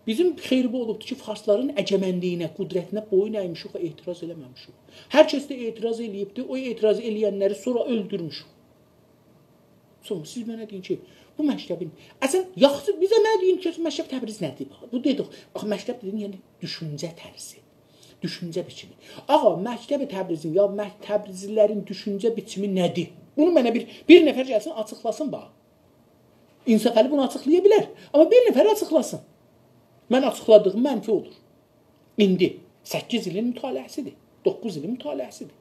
Bizim xeyri bu olubdur ki, farsların əgəmənliyinə, qudrətinə boyun əymişik və etiraz eləməmişik. Hər kəs də etiraz eləyibdir, o etiraz eləyənləri sonra öldürmüşük. Sonra siz mənə deyin ki, bu məktəbin, əsən, yaxşı, bizə mənə deyin ki, məktəb Təbriz nədir? Bu dedik, bax, məktəb dedin, yəni düşüncə tərzi, düşüncə biçimi. Ağa, məktəb Təbrizin, ya Təbrizlilərin düşüncə biçimi nədir? Bunu mənə bir nəfər gəlsin, açıqlasın, bax. İnsafəli bunu açıqlaya bilər, amma bir nəfər açıqlasın. Mən açıqladığım mənfi olur. İndi 8 ilin mütaliəsidir, 9 ilin mütaliəsidir.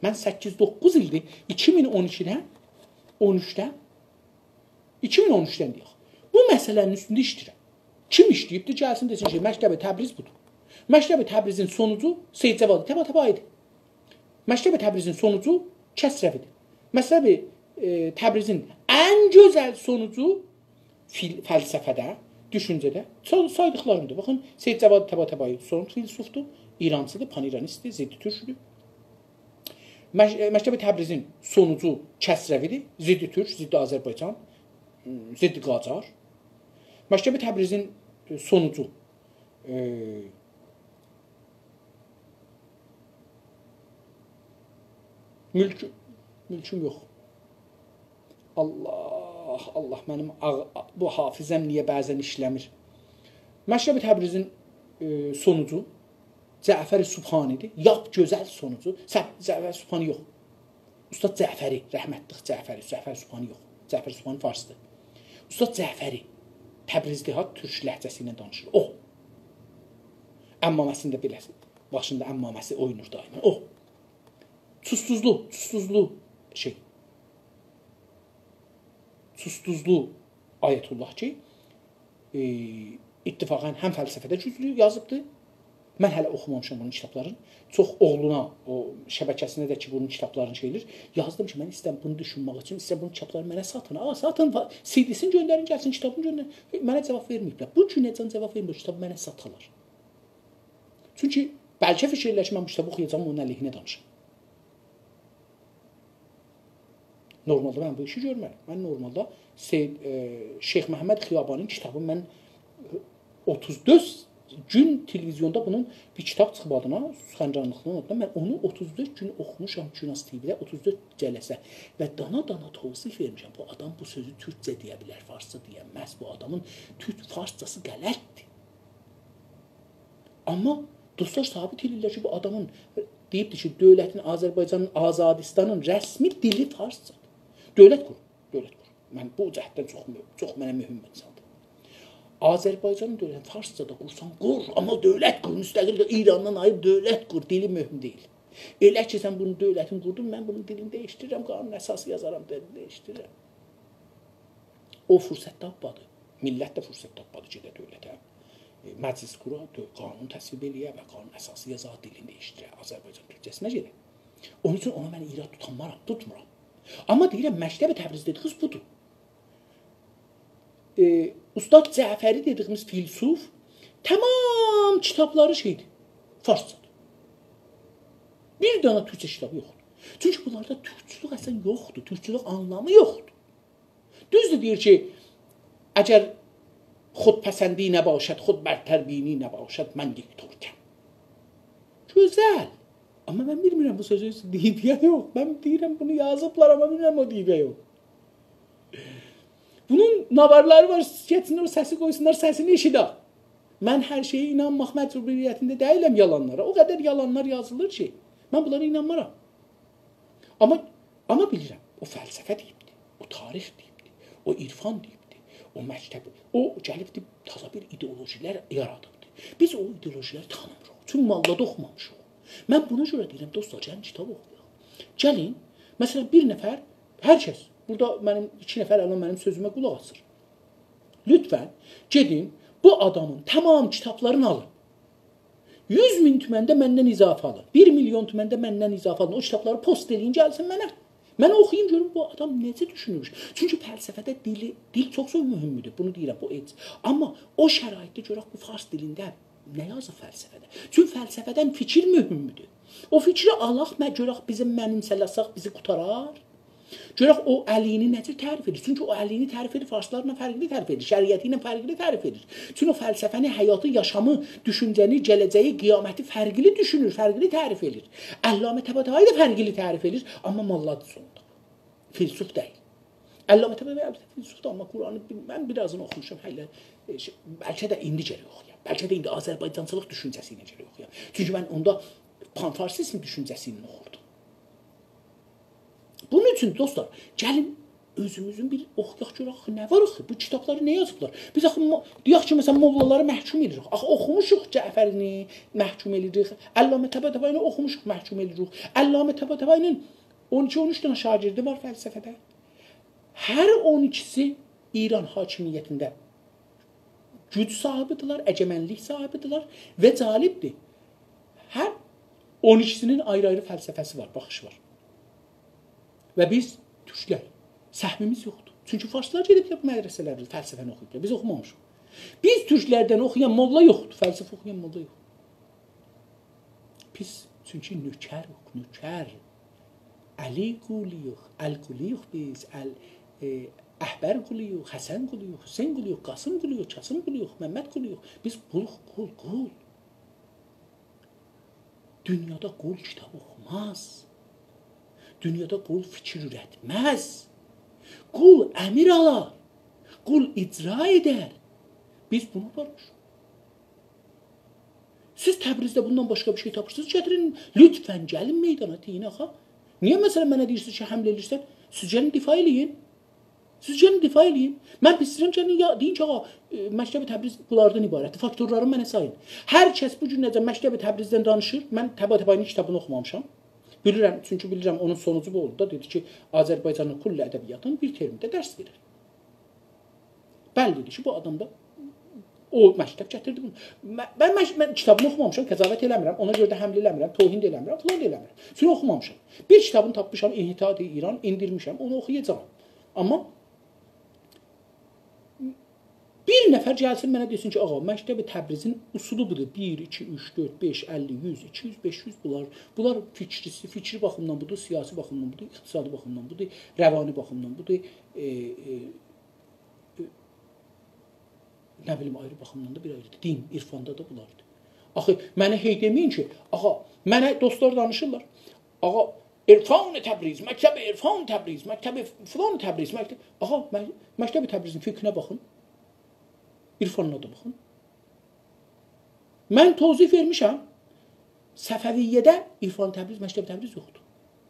Mən 8-9 ildir 2012-dən 13-dən 2013-dən deyək. Bu məsələnin üstündə işləyirəm. Kim işləyibdir, gəlsin desin ki, Məktəbi Təbriz budur. Məktəbi Təbrizin sonucu Seyid Cəvad Təbatəbayıdır. Məktəbi Təbrizin sonucu Kəsrəvidir. Məktəbi Təbrizin ən gözəl sonucu fəlsəfədə, düşüncədə saydıqlarımdır. Baxın, Seyid Cəvad Təbatəbayı sonuç filosofdur, İrancıdır, pan-İranistdir, ziddi türkdür. Məktəbi Təbrizin sonucu Kəsrəvidir, ziddi türk, ziddi Azərbaycan, ziddi Qacar. Məktəbi Təbrizin sonucu mülküm yox. Allah mənim bu hafizəm niyə bəzən işləmir. Məktəbi Təbrizin sonucu Cəfəri Subhanidir. Yap gözəl sonucu. Cəfəri Subhani yox. Ustad Cəfəri, rəhmətlik Cəfəri Subhani yox. Cəfəri Subhani farsdır. Ustad Cəfəri Təbrizdə türk ləhcəsi ilə danışır. O. Əmmaməsində beləsi. Başında əmmaməsi oynur daima. O. Tuzsuzlu Ayətullah ki, ittifaqən həm fəlsəfədə güclü yazıbdır. Mən hələ oxumamışam bunun kitablarını. Çox oğluna, o şəbəkəsinə də ki, bunun kitablarını şeylir. Yazdım ki, mən istəyirəm bunu düşünmək üçün, istəyirəm bunun kitablarını mənə satın. Satın, CD-sini göndərin, gəlsin, kitabını göndərin. Mənə cavab verməyiblər. Bu günəcən cavab vermir, bu kitabı mənə satılar. Çünki bəlkə fikirlər ki, mən bu kitabı oxuyacağım, onun əleyhinə danışım. Normalda mən bu işi görmərəm. Mən normalda Şeyx Məhəmməd Xiyabanın kitabı mən 34 gün televizyonda bunun bir kitab çıxıb adına, Xəncərliqlının adına, mən onu 34 gün oxumuşam Günas TV-də, 34 cələsə və dana tavsif vermişəm. Bu adam bu sözü türkcə deyə bilər, farsça deyəməz. Bu adamın farsçası qələtdir. Amma dostlar sabit edirlər ki, bu adamın deyibdir ki, dövlətin, Azərbaycanın, Azadistanın rəsmi dili farsçadır. Dövlət qur. Mən bu cəhətdən çox mənə mühüm insandır. Azərbaycanın dövləti farsçada qursan qur, amma dövlət qur, müstəqil İrandan ayıb dövlət qur, dili mühüm deyil. Elə ki, sən bunun dövlətini qurdun, mən bunun dilini dəyişdirirəm, qanun əsası yazaram, dilini dəyişdirirəm. O fürsət tapmadı. Millət də fürsət tapmadı ki, dövlətə məclis qura, qanun təsvib eləyə və qanun əsası yazar, dilini dəyişdirə, Azərbaycan türkçəsinə gedə. Onun üçün ona mən irad tutmuram. Amma deyirəm, Məktəbi Təbriz dediyiniz budur. Ustad Cəfəri dediyimiz filsuf tamam kitabları şeydir, farsçadır. Bir dana türkçə kitabı yoxdur. Çünki bunlarda türkçülük əsən yoxdur, türkçülük anlamı yoxdur. Düzdür deyir ki, əgər xudpəsəndi nə başət, xudbərtərbini nə başət, mən diktorkəm. Gözəl. Amma mən bilmirəm bu sözü deyib ya yox. Mən deyirəm bunu yazıblar, amma bilmirəm o deyib ya yox. Bunun navarları var, getsinlər, o səsi qoysunlar, səsini eşidək. Mən hər şeyə inanmaq məcburiyyətində deyiləm yalanlara. O qədər yalanlar yazılır ki, mən bunlara inanmaram. Amma bilirəm, o fəlsəfə deyibdir, o tarix deyibdir, o irfan deyibdir, o məktəb, o gəlibdir, taza bir ideolojilər yaradıbdır. Biz o ideolojiləri tanımırıq, çünki mallada oxumamışıq. Mən buna görə deyirəm, dostlar, gəlin kitab oxuyaq. Gəlin, məsələn, bir nəfər, hər kəs, burada mənim 2 nəfər əlan mənim sözümə qulaq asır. Lütfən, gedin, bu adamın tamam kitablarını alın. 100.000 tüməndə məndən izafə alın. 1 milyon tüməndə məndən izafə alın. O kitabları post eləyin, gəlsin mənə. Mən oxuyun, görüm bu adam necə düşünürmüş. Çünki fəlsəfədə dil çox mühümdür, bunu deyirəm, bu et. Amma o şəraitdə görək bu fars dilində nə yazır fəlsəfədə? Çünki fəlsəfədən fikir mühümdür. O fikri alaq, görək bizim mənimsələsək bizi qutarar. Görək o əlini necə tərif edir? Çünki o əlini tərif edir, farslarla fərqli tərif edir, şəriəti ilə fərqli tərif edir. Çünki o fəlsəfəni, həyatı, yaşamı, düşüncəni, gələcəyi, qiyaməti fərqli düşünür, fərqli tərif edir. Əllamə Təbətai də fərqli tərif edir, amma malladı sonunda. Filsuf deyil. Əllamə Təbətai filsufdur, amma Quranı mən birazını oxumuşam, bəlkə də indi gəlir oxuyam. Bəlkə də indi Azərbaycançılıq düşüncəsi ilə gəlir oxuyam. Çünki mən onda panfarsizm düşüncəsi ilə oxurdum. Bunun üçün dostlar, gəlin özümüzün bir oxuyaq görək axı nə var axı? Bu kitabları nə yazıblar? Biz axı deyək ki, məsələn, mollaları məhkum edirik. Axı oxumuşuq Cəfərini, məhkum edirik. Əllamə Təbəətəbəini oxumuşuq, məhkum edirik. Əllamə Təbəətəbəinin 12-13 dənə şagirdi var fəlsəfədə. Hər 12-si İran hakimiyyətində güc sahibidirlər, əcəmənlik sahibidirlər və cəlibdir. Hər 12-sinin ayrı-ayrı fəlsəfəsi var, baxışı var. Və biz türklər səhvimiz yoxdur. Çünki farslar gediblər bu mədrəsələrdə fəlsəfəni oxuyublar. Biz oxumamışıq. Biz türklərdən oxuyan molla yoxdur. Fəlsəfə oxuyan molla yoxdur. Biz çünki nökərik, nökər. Əli quluyuq, əl quluyuq biz, Əhbər quluyuq, Həsən quluyuq, Hüseyn quluyuq, Qasım quluyuq, Kasım quluyuq, Məmməd quluyuq. Biz quluq, qul. Dünyada qul kitab oxumaz. Dünyada qul fikir ürətməz. Qul əmir alar. Qul icra edər. Biz bunu barmışıq. Siz Təbrizdə bundan başqa bir şey tapırsınız, gətirin, lütfən gəlin meydana deyin axa. Niyə məsələn mənə deyirsiniz ki, həmlə edirsən? Siz gəlin difa eləyin. Siz gəlin difa eləyin. Mən istəyirəm gəlin deyin ki, ağa, Məktəbi Təbriz bunlardan ibarətdir. Faktorları mənə sayın. Hər kəs bu gün necə Məktəbi Təbrizdən danışır. Mən Təbəətəbəinin kitabını oxumamışam. Bilirəm, çünki bilirəm onun sonucu bu oldu da, dedi ki, Azərbaycanın kulli ədəbiyyatının bir termdə dərs verir. Bəllidir ki, bu adam da o məktəb gətirdi bunu. Mən kitabını oxumamışam, qəzavət eləmirəm, ona görə də həml eləmirəm, tohin də eləmirəm, filan da eləmirəm. Çünki oxumamışam. Bir kitabını tapmışam, İnhitad-ı İran, indirmişəm, onu oxuyacağam. Amma bir nəfər gəlsin mənə desin ki, ağa, Məktəbi Təbrizin usulu budur. 1, 2, 3, 4, 5, 50, 100, 200, 500 bunlar fikri baxımdan budur, siyasi baxımdan budur, iqtisadi baxımdan budur, rəvani baxımdan budur, nə bilim, ayrı baxımdan da bir ayrıdır. Din, irfanda da bunlardır. Axı, mənə hey deməyin ki, ağa, mənə dostlar danışırlar. Ağa, İrfan-ı Təbriz, Məktəbi İrfan Təbriz, Məktəbi filan Təbriz, ağa, Məktəbi Təbrizin fikrinə baxın. İrfanına da baxın. Mən tozif vermişəm. Səfəviyyədə İrfan Təbriz, Məktəbi Təbriz yoxdur.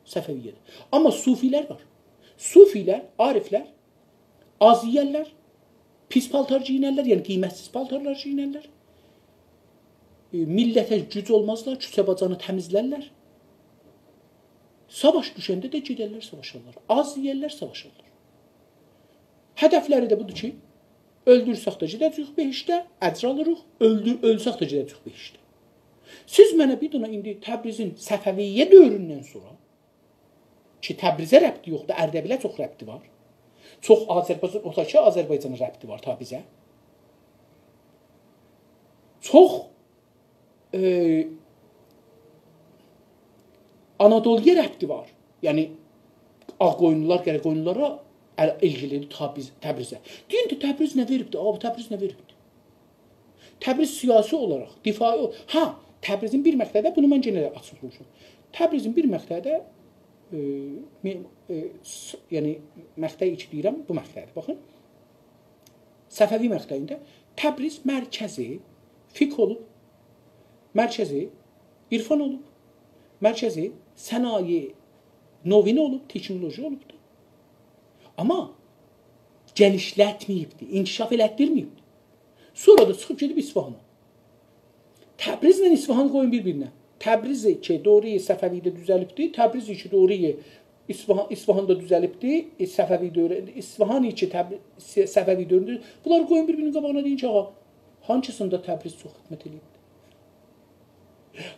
Səfəviyyədə. Amma sufilər var. Sufilər, ariflər, aziyəllər, pis paltar giyinərlər, yəni qiymətsiz paltarlar giyinərlər. Millətə güc olmazlar, küçə-bacanı təmizlərlər. Savaş düşəndə də gedərlər, savaşarlar. Aziyəllər savaşarlar. Hədəfləri də budur ki, öldürsək də gedəcəyik behişdə, əcr alırıq, ölsək də gedəcəyik behişdə. Siz mənə bir dana indi Təbrizin Səfəviyyə dövründən sonra ki, Təbrizə rəbti yoxdur, Ərdəbilə çox rəbti var. Çox Azərbaycan, otaqki Azərbaycana rəbti var ta bizə. Çox Anadoluya rəbti var. Yəni, Ağqoyunlular, Qərəqoyunlulara ilgilidir Təbrizə. Deyin ki, Təbriz nə veribdir? Təbriz nə veribdir? Təbriz siyasi olaraq, difai olaraq. Ha, Təbrizin bir məqtədə, bunu mən yenə də açıqlayacağım. Təbrizin bir məqtədə, yəni məqtəyi iki deyirəm, bu məqtədir. Baxın, Səfəvi məqtəyində Təbriz mərkəzi fiqh olub, mərkəzi irfan olub, mərkəzi sənaye novini olub, teknoloji olubdur. Amma genişlətməyibdir, inkişaf elətdirməyibdir. Sonra da çıxıb gedib İsfahana. Təbrizlə İsfahanı qoyun bir-birinə. Təbriz ki, doğruyu Səfəvidə düzəlibdir. Təbriz ki, doğruyu İsfahanda düzəlibdir. İsfahan ki, Səfəvi dövründür. Bunları qoyun bir-birinin qabağına deyin ki, ağa, hansısında Təbriz çox xidmət edibdir?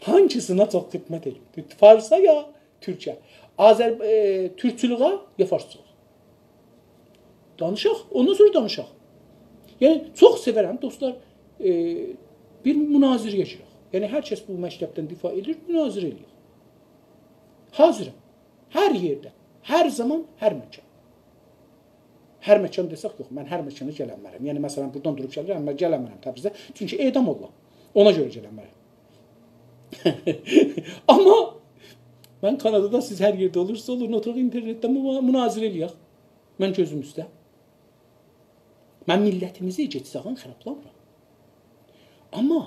Hansısına çox xidmət edibdir? Farsa ya Türkə? Türkçülüğa ya farsçılığa? Danışaq, ondan sonra danışaq. Yəni, çox sevərəm, dostlar, bir münazirə geçirək. Yəni, hər kəs bu məktəbdən difa edir, münazirə edirik. Hazırım, hər yerdə, hər zaman, hər məkan. Hər məkan desək, yox, mən hər məkana gələnmərəm. Yəni, məsələn, buradan durub gəlirəm, mən gələnmərəm Təbrizə, çünki edam ollam. Ona görə gələnmərəm. Amma mən Kanadada siz hər yerdə olursa olur, oturaq internetdə münazirə eləyək. Mən gözüm üstə. Mən millətimizi getsağın xərablamıram. Amma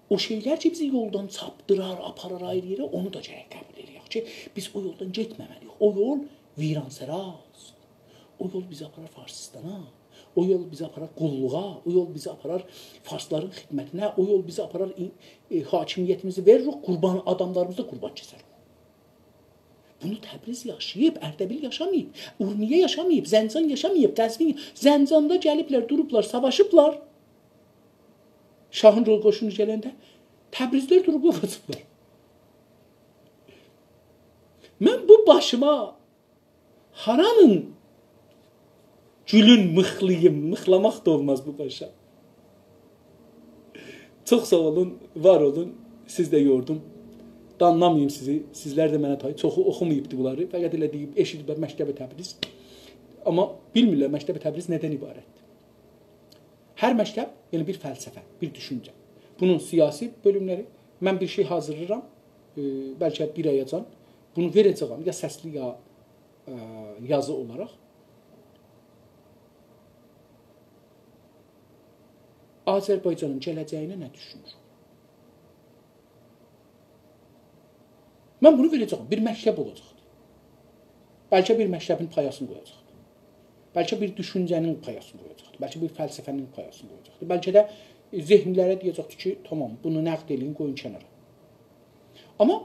o şeylər ki, bizi yoldan çapdırar, aparar ayrı yerə, onu da gərək qəbul edək ki, biz o yoldan getməməliyik. O yol viransəraz. O yol bizi aparar Farsistana. O yol bizi aparar qulluğa. O yol bizi aparar Farsların xidmətinə. O yol bizi aparar hakimiyyətimizi verir, qurban adamlarımızda qurban kəsər. Bunu Təbriz yaşayıb, Ərdəbil yaşamayıb, Urmiyə yaşamayıb, Zəncan yaşamayıb, Qəzvin. Zəncanda gəliblər, durublar, savaşıblar. Şahın rol qoşunu gələndə Təbrizlər durublar, qaçıblar. Mən bu başıma haranın gülün mıxlayım, mıxlamaq da olmaz bu başa. Çox sağ olun, var olun, siz də yordum. Danlamayım sizi, sizlər də mənə tay. Çoxu oxumayıbdı bunları, fəqət elə deyib, eşidiblər Məktəbi Təbriz. Amma bilmirlər Məktəbi Təbriz nədən ibarətdir. Hər məktəb, yəni bir fəlsəfə, bir düşüncə. Bunun siyasi bölümləri, mən bir şey hazırlayıram, bəlkə bir ayacan, bunu verəcəyəm, ya səsli, ya yazı olaraq. Azərbaycanın gələcəyinə nə düşünür? Mən bunu verəcəyəm, bir məktəb olacaqdır. Bəlkə bir məktəbin payasını qoyacaqdır. Bəlkə bir düşüncənin payasını qoyacaqdır. Bəlkə bir fəlsəfənin payasını qoyacaqdır. Bəlkə də zehnlərə deyəcəkdir ki, tamam, bunu nəqd eləyin, qoyun kənara. Amma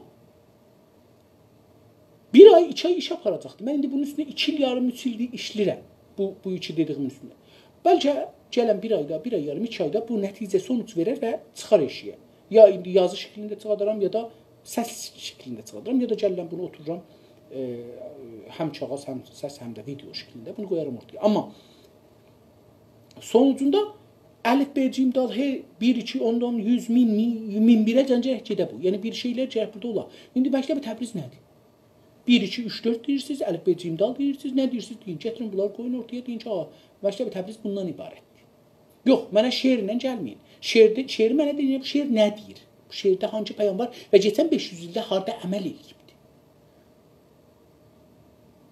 bir ay, 2 ay iş aparacaqdır. Mən indi bunun üstündə 2 il yarım, 3 ildir işlirəm. Bu iki dediğim üstündə. Bəlkə gələn bir ayda, 1 ay yarım, 2 ayda bu nəticə sonuç verər və çıxar eşiyə. Ya indi yazı şəklində çıxardaram, ya da səs şəklində çıxardaram, ya da gəlirəm bunu otururam, həm kağız, həm səs, həm də video şəklində bunu qoyaram ortaya. Amma sonucunda əlif, b, cim, dal, 1, 2, 10, 100, 1000, 1001-ə cəncə gedə bu. Yəni bir şeylər cəhət burada olar. İndi Məktəbi Təbriz nədir? 1, 2, 3, 4 deyirsiniz, əlif, b, cim, dal deyirsiniz, nə deyirsiniz deyin. Gətirin bunları qoyun ortaya, deyin ki, Məktəbi Təbriz bundan ibarətdir. Yox, mənə şeirlə gəlməyin. Şeiri mənə deyin, bu şeir nə deyir? Bu şeirdə hangi pəyam var və keçən 500 ildə harada əməl edibdir?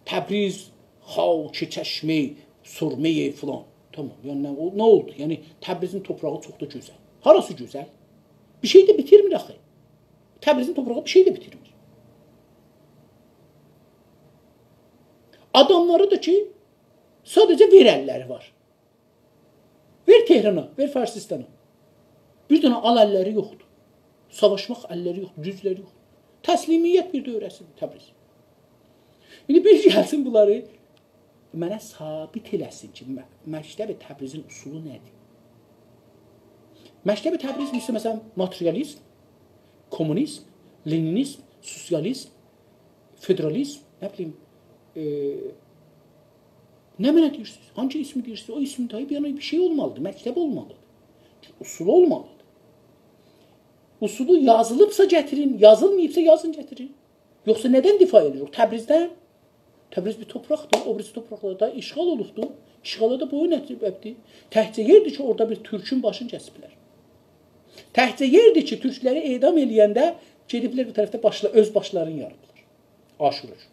Təbriz, xalq-ı çəşmi, surmi filan. Tamam, yəni nə oldu? Yəni Təbrizin toprağı çox da gözəl. Harası gözəl? Bir şey də bitirmir axı. Təbrizin toprağı bir şey də bitirmir. Adamları da ki, sadəcə ver əlləri var. Ver Tehrana, ver Farsistana. Bir dənə al əlləri yoxdur. Savaşmaq əlləri yoxdur, gücləri yoxdur. Təslimiyyət bir dövrəsidir Təbriz. İndi bir gəlsin bunları mənə sabit eləsin ki, Məktəbi Təbrizin usulu nədir? Məktəbi Təbriz məsələn materializm, komünizm, leninizm, sosializm, federalizm, nə bilim, nə mənə deyirsiniz? Hangi ismi deyirsiniz? O ismi dahi bir şey olmalıdır, məktəb olmalıdır. Usulu olmalıdır. Usulu yazılıbsa gətirin, yazılmayıbsa yazın gətirin. Yoxsa nədən difa edirik? Təbrizdən? Təbriz bir torpaqdır, o birisi torpaqlarda işğal olubdur. İşğala da boyun ətibdir. Təhcə yerdir ki, orada bir türkün başını kəsiblər. Təhcə yerdir ki, türkləri edam eləyəndə gediblər bu tərəfdə öz başlarını yarıblar. Aşurur.